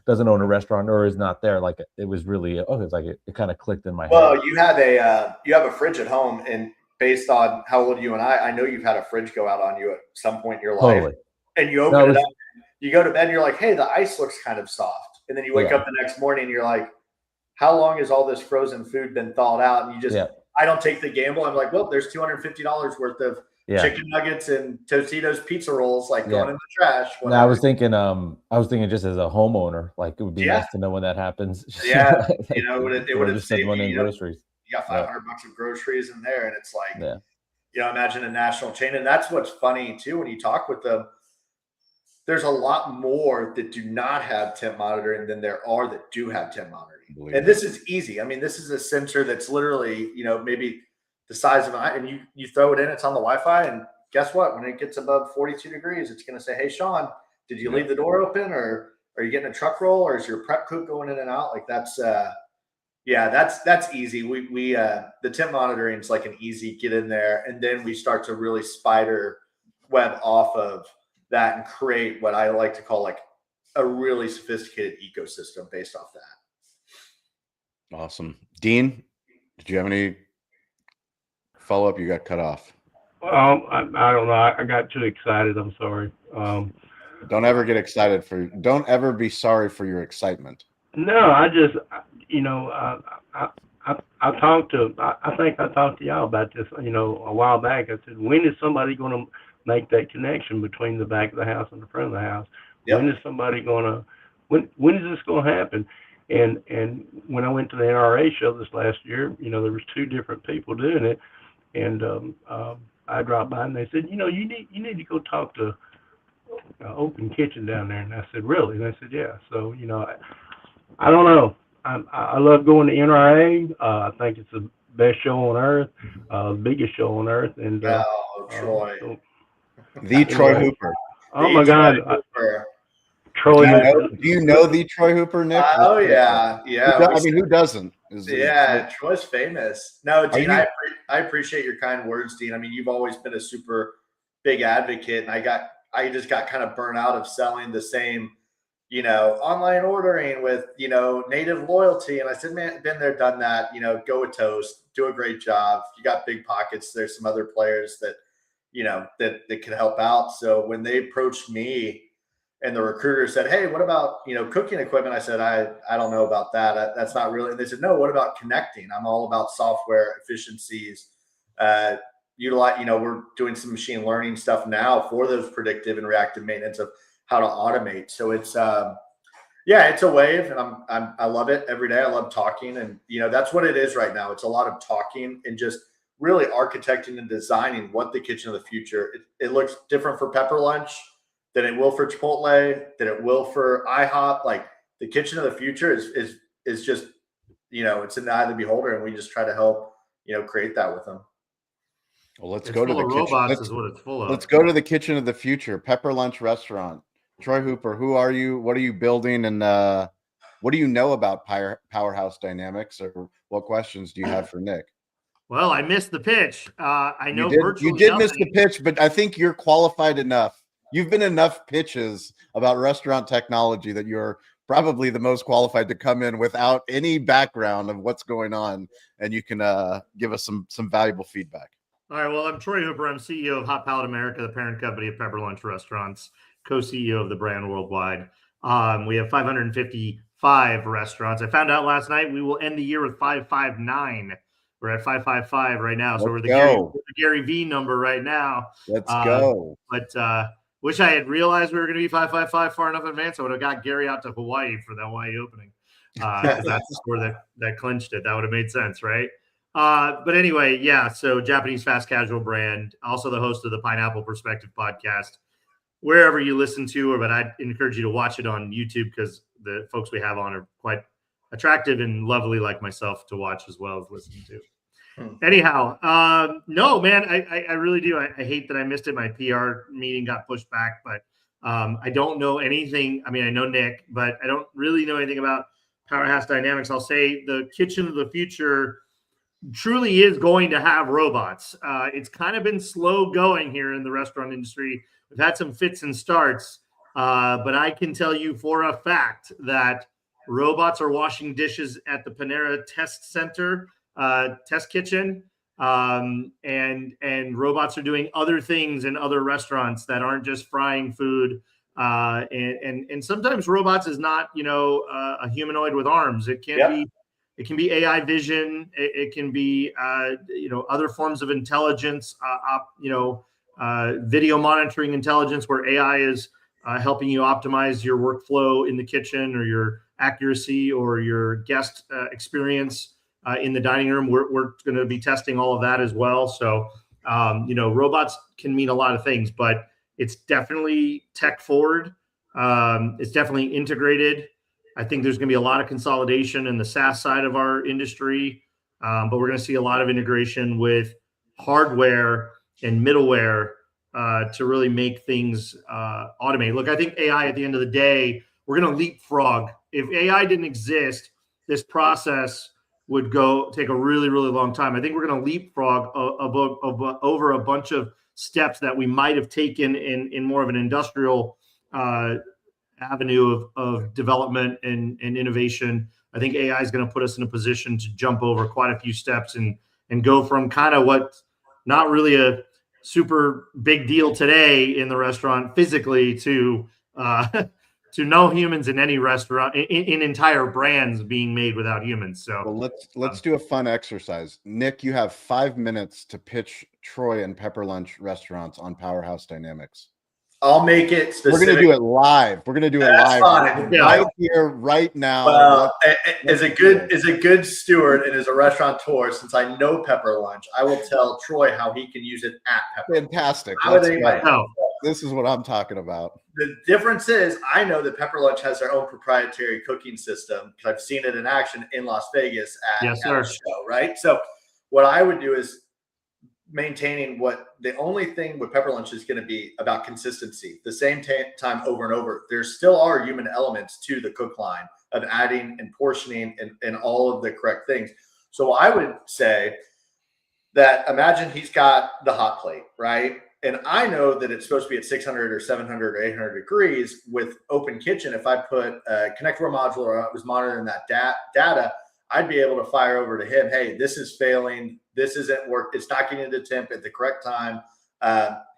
doesn't own a restaurant or is not there. Like it was really, it's like it kind of clicked in my head. Well, you have a fridge at home, and based on how old you and I know you've had a fridge go out on you at some point in your life. Totally. And you open it up, you go to bed and you're like, hey, the ice looks kind of soft. And then you wake up the next morning and you're like, how long has all this frozen food been thawed out? And you just, I don't take the gamble. I'm like, well, there's $250 worth of chicken nuggets and Tostitos pizza rolls going in the trash. No, I was thinking just as a homeowner, like it would be nice to know when that happens. Yeah. It would have saved money in groceries. You got $500 of groceries in there. And it's like, imagine a national chain. And that's what's funny too, when you talk with them, there's a lot more that do not have temp monitoring than there are that do have temp monitoring. And this is easy. I mean, this is a sensor that's literally, maybe the size of an, and you throw it in, it's on the Wi-Fi, and guess what? When it gets above 42 degrees, it's going to say, hey, Shawn, did you leave the door open, or are you getting a truck roll, or is your prep cook going in and out? Like that's easy. We the temp monitoring is like an easy get in there, and then we start to really spider web off of that and create what I like to call like a really sophisticated ecosystem based off that. Awesome. Dean, did you have any follow-up? You got cut off. I don't know. I got too excited. I'm sorry. Don't ever get excited don't ever be sorry for your excitement. No, I just, you know, I talked to, I think I talked to y'all about this, a while back. I said, when is somebody going to make that connection between the back of the house and the front of the house? Yep. When is somebody going to, when is this going to happen? And when I went to the NRA show this last year, there was two different people doing it, and I dropped by and they said, you need to go talk to Open Kitchen down there. And I said, really? And they said, yeah. So I don't know. I love going to NRA. I think it's the best show on earth, biggest show on earth. And Troy, the Troy Hooper. Oh my God, Troy. Do you know the Troy Hooper, Nick? Oh yeah. Who doesn't? Troy's famous. No, Dean, I appreciate your kind words, Dean. I mean, you've always been a super big advocate, and I just got kind of burnt out of selling the same, online ordering with, native loyalty. And I said, man, been there, done that, go with Toast, do a great job. You got big pockets. There's some other players that, that can help out. So when they approached me and the recruiter said, hey, what about, cooking equipment? I said, I don't know about that. That's not really. And they said, no, what about connecting? I'm all about software efficiencies. Utilize, we're doing some machine learning stuff now for those predictive and reactive maintenance of how to automate. So it's, it's a wave, and I love it every day. I love talking, and that's what it is right now. It's a lot of talking and just really architecting and designing what the kitchen of the future. It looks different for Pepper Lunch than it will for Chipotle, than it will for IHOP. Like the kitchen of the future is just, it's in the eye of the beholder, and we just try to help, create that with them. Well, let's go to the kitchen. Robots is what it's full of. Let's go to the kitchen of the future. Pepper Lunch Restaurant. Troy Hooper, who are you? What are you building? And what do you know about Powerhouse Dynamics? Or what questions do you have for Nick? Well, I missed the pitch. I know you did miss the pitch, but I think you're qualified enough. You've been enough pitches about restaurant technology that you're probably the most qualified to come in without any background of what's going on, and you can give us some valuable feedback. All right. Well, I'm Troy Hooper. I'm CEO of Hot Palate America, the parent company of Pepper Lunch Restaurants, co-CEO of the brand worldwide. We have 555 restaurants. I found out last night we will end the year with 559. We're at 555 right now. So we're the Gary V number right now. Let's go. But wish I had realized we were going to be 555 far enough in advance. I would have got Gary out to Hawaii for the Hawaii opening. Because that's the score that clinched it. That would have made sense, right? But anyway, so Japanese fast casual brand, also the host of the Pineapple Perspective podcast, wherever you listen to, but I'd encourage you to watch it on YouTube because the folks we have on are quite attractive and lovely like myself to watch as well as listen to. Anyhow, no, man, I really do. I hate that I missed it. My PR meeting got pushed back, but I don't know anything. I mean, I know Nick, but I don't really know anything about Powerhouse Dynamics. I'll say the kitchen of the future truly is going to have robots. It's kind of been slow going here in the restaurant industry. We've had some fits and starts, but I can tell you for a fact that robots are washing dishes at the Panera Test Center, Test Kitchen, and robots are doing other things in other restaurants that aren't just frying food. And sometimes robots is not, a humanoid with arms. It can be. It can be AI vision. It can be, other forms of intelligence, video monitoring intelligence where AI is helping you optimize your workflow in the kitchen or your accuracy or your guest experience in the dining room. We're going to be testing all of that as well. So, robots can mean a lot of things, but it's definitely tech forward. It's definitely integrated. I think there's going to be a lot of consolidation in the SaaS side of our industry, but we're going to see a lot of integration with hardware and middleware to really make things automate. Look, I think AI at the end of the day, we're going to leapfrog. If AI didn't exist, this process would take a really, really long time. I think we're going to leapfrog over a bunch of steps that we might have taken in more of an industrial avenue of development and innovation. I think AI is going to put us in a position to jump over quite a few steps and go from kind of what not really super big deal today in the restaurant physically to to no humans in any restaurant, in entire brands being made without humans. So well, let's do a fun exercise. Nick, you have 5 minutes to pitch Troy and Pepper Lunch restaurants on Powerhouse Dynamics. I'll make it specific. We're going to do it live. We're going to do it live right here, right now. Well, as a good steward and as a restaurateur, since I know Pepper Lunch, I will tell Troy how he can use it at Pepper. Fantastic. This is what I'm talking about. The difference is I know that Pepper Lunch has their own proprietary cooking system because I've seen it in action in Las Vegas at a show, right? So what I would do is maintaining the only thing with Pepper Lunch is going to be about consistency. The same time over and over, there still are human elements to the cook line of adding and portioning and all of the correct things. So I would say that imagine he's got the hot plate, right? And I know that it's supposed to be at 600 or 700 or 800 degrees with open kitchen. If I put a connector module or I was monitoring that data, I'd be able to fire over to him. Hey, this is failing. This isn't work. It's not getting to temp at the correct time.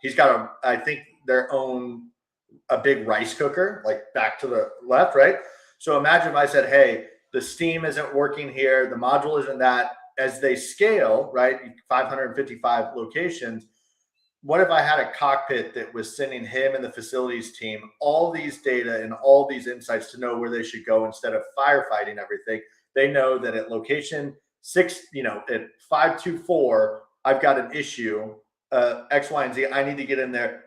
He's got I think their own a big rice cooker, like back to the left, right? So imagine if I said, hey, the steam isn't working here. The module isn't that. As they scale, right, 555 locations, what if I had a cockpit that was sending him and the facilities team all these data and all these insights to know where they should go instead of firefighting everything? They know that at location 6, at 524, I've got an issue, X, Y, and Z. I need to get in there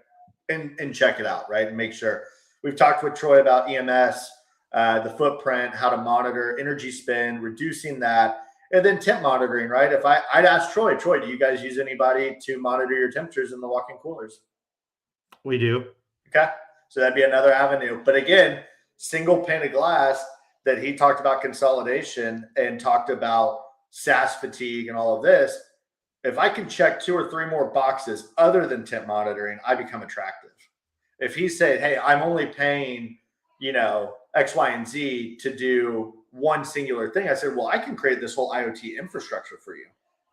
and check it out, right? And make sure. We've talked with Troy about EMS, the footprint, how to monitor energy spend, reducing that, and then temp monitoring, right? If I'd ask Troy, do you guys use anybody to monitor your temperatures in the walk-in coolers? We do. Okay. So that'd be another avenue. But again, single pane of glass that he talked about consolidation and talked about SaaS fatigue and all of this. If I can check 2 or 3 more boxes other than temp monitoring, I become attractive. If he said, hey, I'm only paying, X, Y, and Z to do one singular thing, I said, well, I can create this whole IoT infrastructure for you,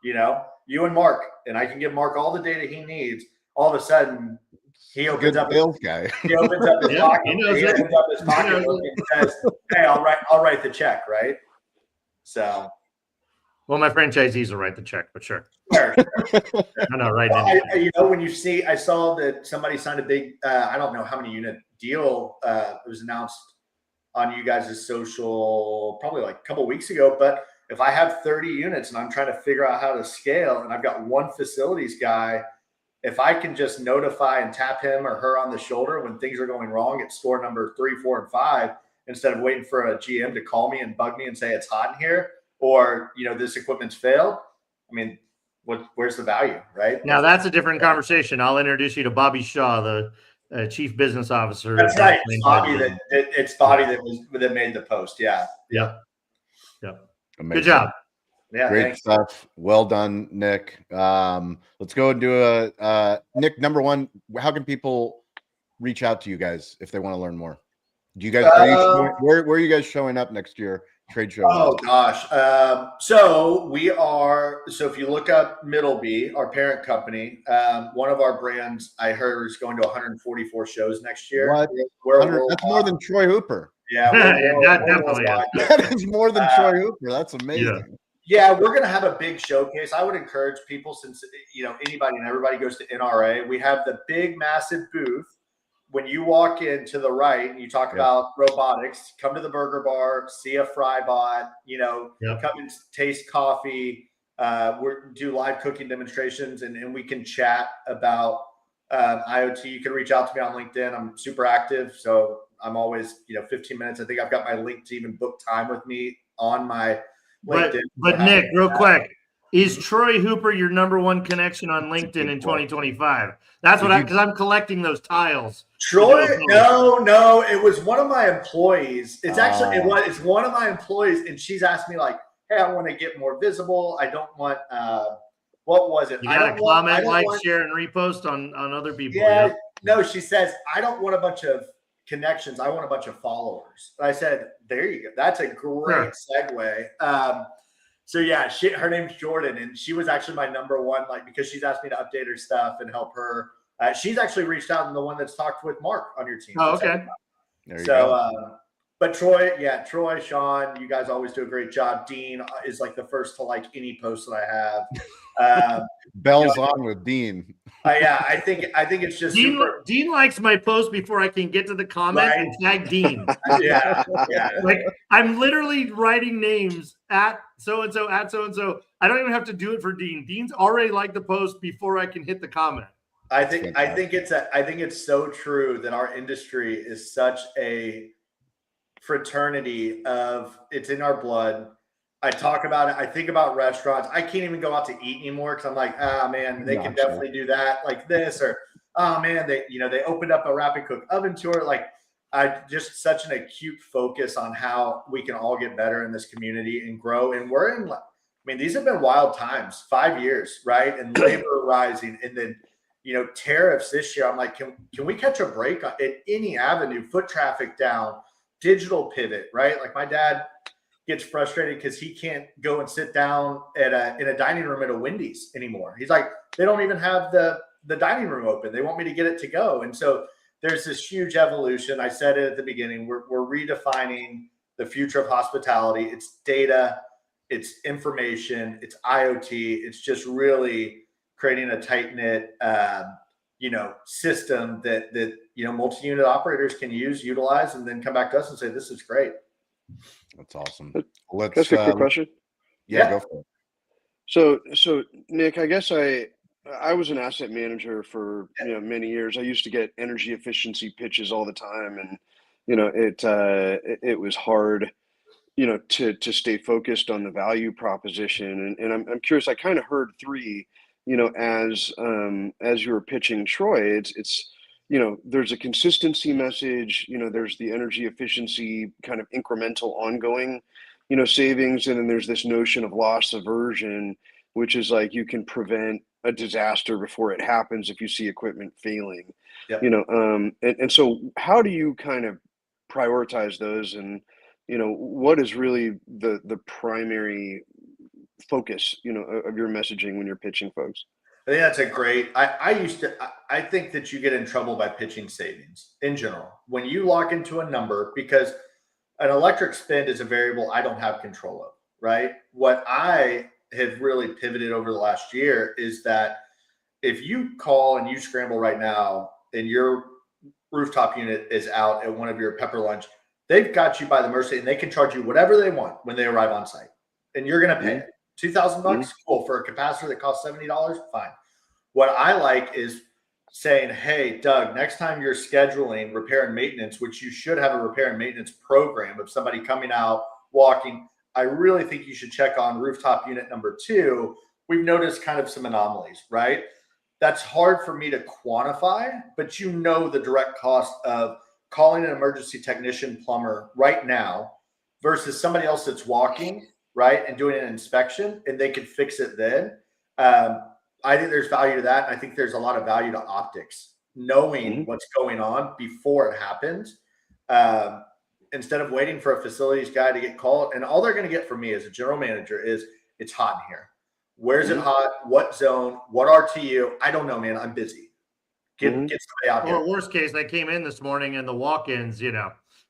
you and Mark, and I can give Mark all the data he needs. All of a sudden, he opens up his pocket. He opens up his pocket and says, hey, I'll write the check, right? So, well, my franchisees will write the check, but sure. Sure. I know, right now. When I saw that somebody signed a big, I don't know how many unit deal it was announced on you guys' social probably like a couple of weeks ago. But if I have 30 units and I'm trying to figure out how to scale and I've got one facilities guy, if I can just notify and tap him or her on the shoulder when things are going wrong at store number 3, 4, and 5, instead of waiting for a GM to call me and bug me and say it's hot in here or, this equipment's failed. I mean, where's the value, right? Now that's a different conversation. I'll introduce you to Bobby Shaw, the Chief Business Officer. That's right. It's Bobby that made the post. Yeah. Yep. Amazing. Good job. Yeah. Great stuff. Well done, Nick. Let's go and do Nick, number one, how can people reach out to you guys if they want to learn more? Do you guys where are you guys showing up next year? Trade show. Oh gosh. So if you look up Middleby, our parent company, one of our brands I heard is going to 144 shows next year. What? That's more than Troy Hooper. Yeah, definitely. That is more than Troy Hooper. That's amazing. Yeah, we're going to have a big showcase. I would encourage people, since anybody and everybody goes to NRA, we have the big massive booth. When you walk in to the right and you talk about robotics, come to the burger bar, see a fry bot, come and taste coffee. We do live cooking demonstrations and we can chat about IoT. You can reach out to me on LinkedIn. I'm super active. So I'm always, 15 minutes. I think I've got my link to even book time with me on my LinkedIn. But Nick, real quick, is Troy Hooper your number one connection on LinkedIn in 2025? That's because I'm collecting those tiles. Troy, no, it was one of my employees. It's actually it's one of my employees, and she's asked me like, "Hey, I want to get more visible. I don't want what was it? You got to comment, share, and repost on other people." Yeah, no, she says I don't want a bunch of connections. I want a bunch of followers. And I said, "There you go. That's a great segue." So yeah, her name's Jordan, and she was actually my number one, like, because she's asked me to update her stuff and help her. She's actually reached out and the one that's talked with Mark on your team. Oh, okay. There you go. But Troy, Shawn, you guys always do a great job. Dean is like the first to like any post that I have. Bells on with Dean. I think it's just Dean likes my post before I can get to the comment and tag Dean. yeah. Like I'm literally writing names at so and so at so and so. I don't even have to do it for Dean. Dean's already liked the post before I can hit the comment. I think it's so true that our industry is such a fraternity of it's in our blood. I talk about it. I think about restaurants. I can't even go out to eat anymore because I'm like, man, they can definitely do that like this, or man, they opened up a rapid cook oven tour. Like I just such an acute focus on how we can all get better in this community and grow. And we're in, I mean, these have been wild times, 5 years, right? And labor rising, and then tariffs this year. I'm like, can we catch a break at any avenue? Foot traffic down, digital pivot, right? Like my dad gets frustrated because he can't go and sit down in a dining room at a Wendy's anymore. He's like, they don't even have the dining room open. They want me to get it to go. And so there's this huge evolution. I said it at the beginning. We're redefining the future of hospitality. It's data, it's information, it's IoT. It's just really creating a tight-knit system that multi-unit operators can utilize, and then come back to us and say, this is great. That's awesome. Let's ask a quick question. Yeah, go for it. So Nick, I guess I was an asset manager for many years. I used to get energy efficiency pitches all the time, and it was hard to stay focused on the value proposition. And I'm curious. I kind of heard three. As you were pitching Troy, it's there's a consistency message, there's the energy efficiency kind of incremental ongoing, savings. And then there's this notion of loss aversion, which is like you can prevent a disaster before it happens if you see equipment failing. Yep. And so how do you kind of prioritize those? And, what is really the primary focus, of your messaging when you're pitching folks? I think that's a great, I think that you get in trouble by pitching savings in general. When you lock into a number, because an electric spend is a variable I don't have control of, right? What I have really pivoted over the last year is that if you call and you scramble right now and your rooftop unit is out at one of your pepper lunch, they've got you by the mercy and they can charge you whatever they want when they arrive on site. And you're going to pay it. $2,000, cool. For a capacitor that costs $70, fine. What I like is saying, hey, Doug, next time you're scheduling repair and maintenance, which you should have a repair and maintenance program of somebody coming out, walking, I really think you should check on rooftop unit number 2. We've noticed kind of some anomalies, right? That's hard for me to quantify, but the direct cost of calling an emergency technician plumber right now versus somebody else that's walking, right, and doing an inspection, and they could fix it then. I think there's value to that. And I think there's a lot of value to optics, knowing what's going on before it happens, instead of waiting for a facilities guy to get called. And all they're going to get from me as a general manager is, it's hot in here. Where's it hot? What zone? What RTU? I don't know, man. I'm busy. Get somebody out here. Or worst case, they came in this morning and the walk-ins,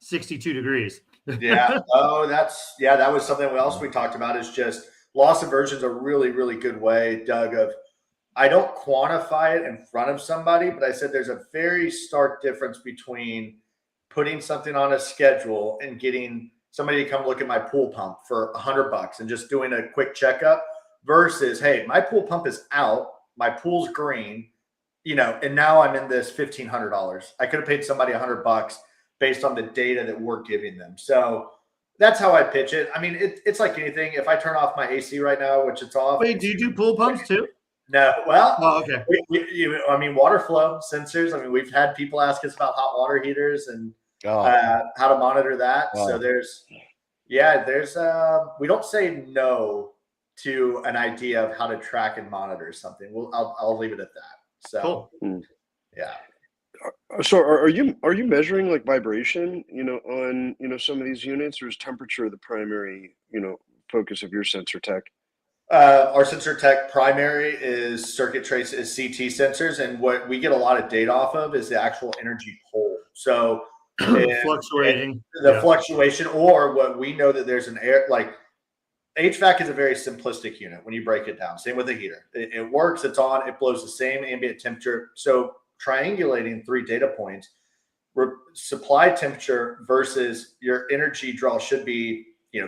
62 degrees. Yeah. Oh, that was something else we talked about, is just loss aversion is a really, really good way, Doug, of, I don't quantify it in front of somebody, but I said there's a very stark difference between putting something on a schedule and getting somebody to come look at my pool pump for $100 and just doing a quick checkup versus, hey, my pool pump is out, my pool's green, and now I'm in this $1,500. I could have paid somebody $100 based on the data that we're giving them. So that's how I pitch it. I mean, it's like anything. If I turn off my AC right now, which it's off. Wait, do you do pool pumps too? No. Well, okay. Water flow sensors. I mean, we've had people ask us about hot water heaters and how to monitor that. So we don't say no to an idea of how to track and monitor something. I'll leave it at that. So, yeah. So are you measuring like vibration, on, some of these units, or is temperature the primary, focus of your sensor tech? Our sensor tech primary is circuit trace is CT sensors, and what we get a lot of data off of is the actual energy pole. So fluctuating, the fluctuation, or what we know that there's an air, like HVAC is a very simplistic unit when you break it down. Same with a heater. It works, it's on, it blows the same ambient temperature. So triangulating 3 data points, supply temperature versus your energy draw should be,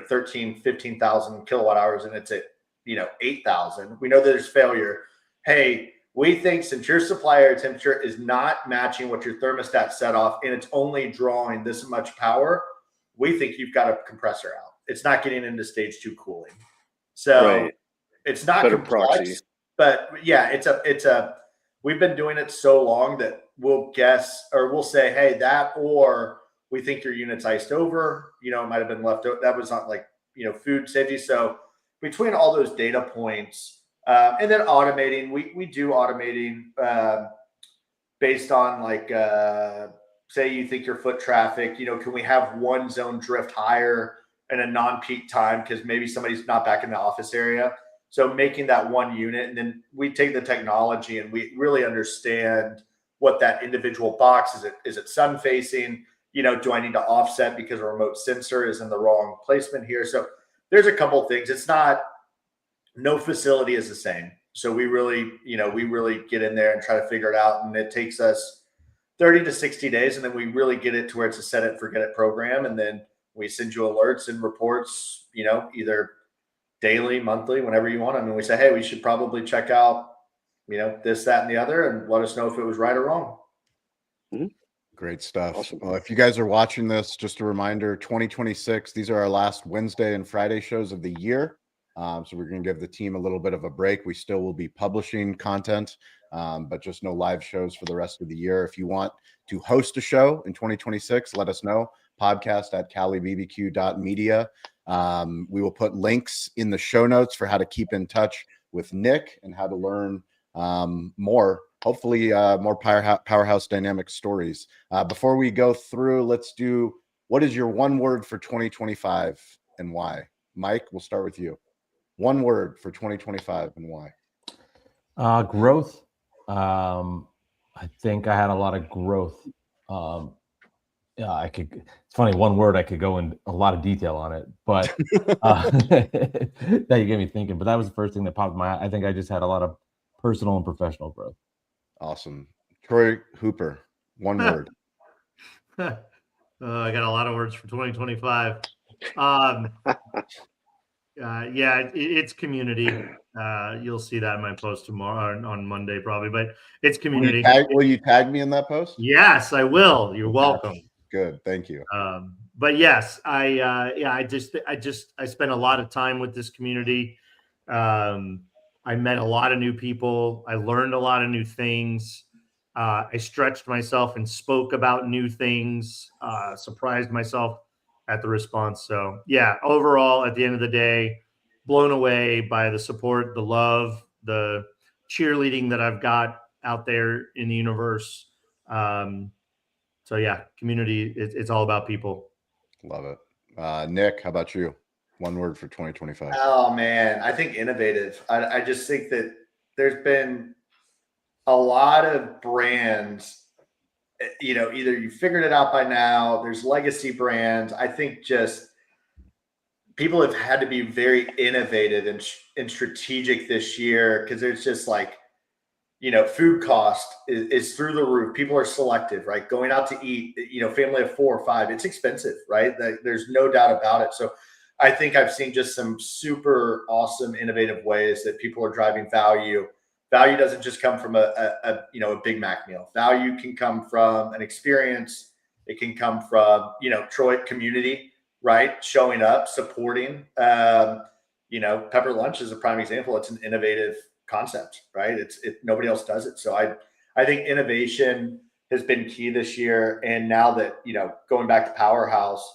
13, 15,000 kilowatt hours, and it's at, 8,000. We know that there's failure. Hey, we think since your supply air temperature is not matching what your thermostat set off and it's only drawing this much power, we think you've got a compressor out. It's not getting into stage 2 cooling. So it's not better complex, proxy. But yeah, we've been doing it so long that we'll guess, or we'll say, hey, that, or we think your unit's iced over, it might've been left over. That was not like, food safety. So between all those data points, and then automating, we do automating based on like, say you think your foot traffic, can we have one zone drift higher in a non-peak time because maybe somebody's not back in the office area. So making that one unit, and then we take the technology and we really understand what that individual box is. Is it sun facing? Do I need to offset because a remote sensor is in the wrong placement here? So there's a couple of things. It's not, no facility is the same. So we really get in there and try to figure it out. And it takes us 30 to 60 days. And then we really get it to where it's a set it, forget it program. And then we send you alerts and reports, either daily, monthly, whenever you want. I mean, we say, hey, we should probably check out, this, that, and the other, and let us know if it was right or wrong. Mm-hmm. Great stuff. Awesome. Well, if you guys are watching this, just a reminder, 2026, these are our last Wednesday and Friday shows of the year. So we're going to give the team a little bit of a break. We still will be publishing content, but just no live shows for the rest of the year. If you want to host a show in 2026, let us know. podcast@calibbq.media. We will put links in the show notes for how to keep in touch with Nick and how to learn more, hopefully more Powerhouse Dynamic stories. Before we go through, let's do, what is your one word for 2025 and why? Mike, we'll start with you. One word for 2025 and why? Growth. I think I had a lot of growth. It's funny, one word, I could go in a lot of detail on it, but that you get me thinking, but that was the first thing that popped in my eye. I think I just had a lot of personal and professional growth. Awesome. Troy Hooper, one word. I got a lot of words for 2025. It's community. You'll see that in my post tomorrow, on Monday probably, but it's community. Will you tag me in that post? Yes, I will. You're welcome. Good. Thank you. But yes, I spent a lot of time with this community. I met a lot of new people. I learned a lot of new things. I stretched myself and spoke about new things, surprised myself at the response. So yeah, overall, at the end of the day, blown away by the support, the love, the cheerleading that I've got out there in the universe. So yeah, community, it's all about people. Love it. Nick, how about you? One word for 2025. Oh man, I think innovative. I just think that there's been a lot of brands, either you figured it out by now, there's legacy brands. I think just people have had to be very innovative and strategic this year, because there's just like, food cost is through the roof. People are selective, right? Going out to eat, family of 4 or 5, it's expensive, right? There's no doubt about it. So I think I've seen just some super awesome, innovative ways that people are driving value. Value doesn't just come from a Big Mac meal. Value can come from an experience. It can come from, Troy community, right? Showing up, supporting. Pepper Lunch is a prime example. It's an innovative concept, right? Nobody else does it. So I think innovation has been key this year. And now that, going back to Powerhouse,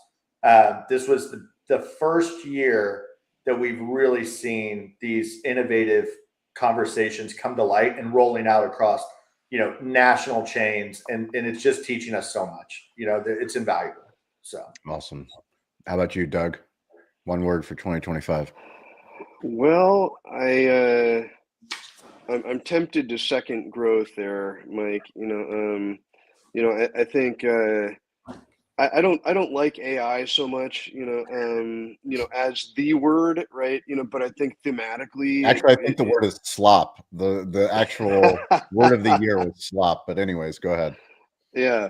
this was the first year that we've really seen these innovative conversations come to light and rolling out across, national chains. And it's just teaching us so much, it's invaluable. So awesome. How about you, Doug? One word for 2025. Well, I'm tempted to second growth there, Mike. I think I don't like AI so much, as the word, right? But I think thematically, actually, I think the word is slop. The actual word of the year was slop. But anyways, go ahead. Yeah.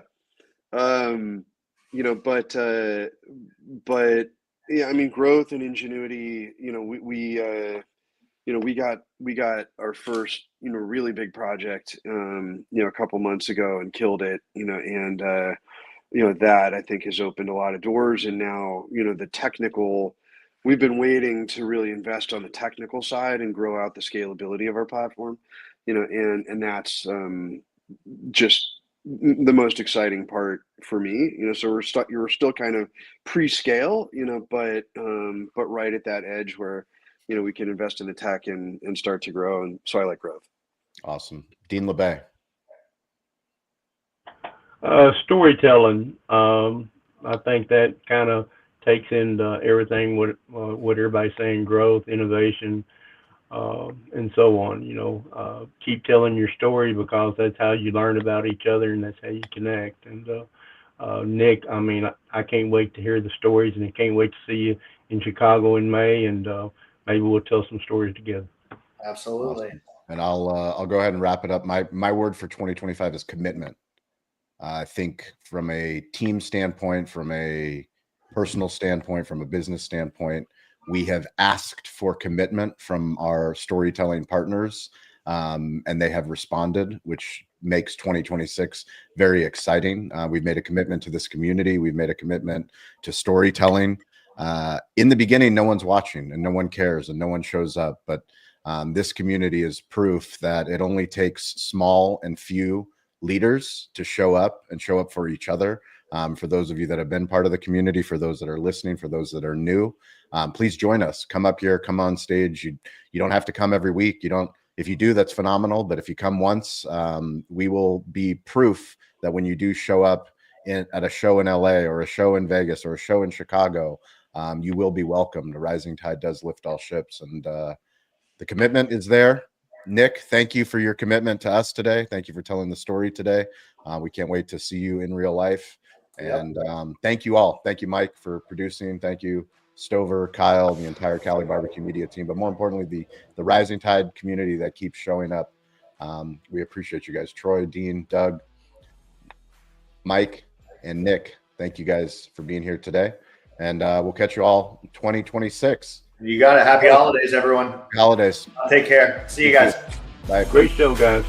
But yeah, I mean, growth and ingenuity. We got our first really big project a couple months ago and killed it. And that I think has opened a lot of doors. And now the technical. We've been waiting to really invest on the technical side and grow out the scalability of our platform. And that's just the most exciting part for me. So you're still kind of pre-scale, but right at that edge where we can invest in the tech and start to grow. And so I like growth. Awesome. Dean LeBay. Storytelling. I think that kind of takes into everything what everybody's saying: growth, innovation, and so on. Keep telling your story, because that's how you learn about each other and that's how you connect. And Nick, I mean, I can't wait to hear the stories, and I can't wait to see you in Chicago in May, and maybe we'll tell some stories together. Absolutely. Awesome. And I'll go ahead and wrap it up. My word for 2025 is commitment. I think from a team standpoint, from a personal standpoint, from a business standpoint, we have asked for commitment from our storytelling partners, and they have responded, which makes 2026 very exciting. We've made a commitment to this community. We've made a commitment to storytelling. In the beginning, no one's watching and no one cares and no one shows up. But this community is proof that it only takes small and few leaders to show up and show up for each other. For those of you that have been part of the community, for those that are listening, for those that are new, please join us. Come up here, come on stage. You don't have to come every week. If you do, that's phenomenal. But if you come once, we will be proof that when you do show up at a show in LA or a show in Vegas or a show in Chicago, you will be welcomed. The rising tide does lift all ships, and the commitment is there. Nick, thank you for your commitment to us today. Thank you for telling the story today. We can't wait to see you in real life. And thank you all. Thank you, Mike, for producing. Thank you, Stover, Kyle, the entire Cali Barbecue Media team, but more importantly, the Rising Tide community that keeps showing up. We appreciate you guys. Troy, Dean, Doug, Mike, and Nick, thank you guys for being here today. And we'll catch you all in 2026. You got it. Happy holidays, everyone. Holidays. Take care. See you guys. Bye. Great show, guys.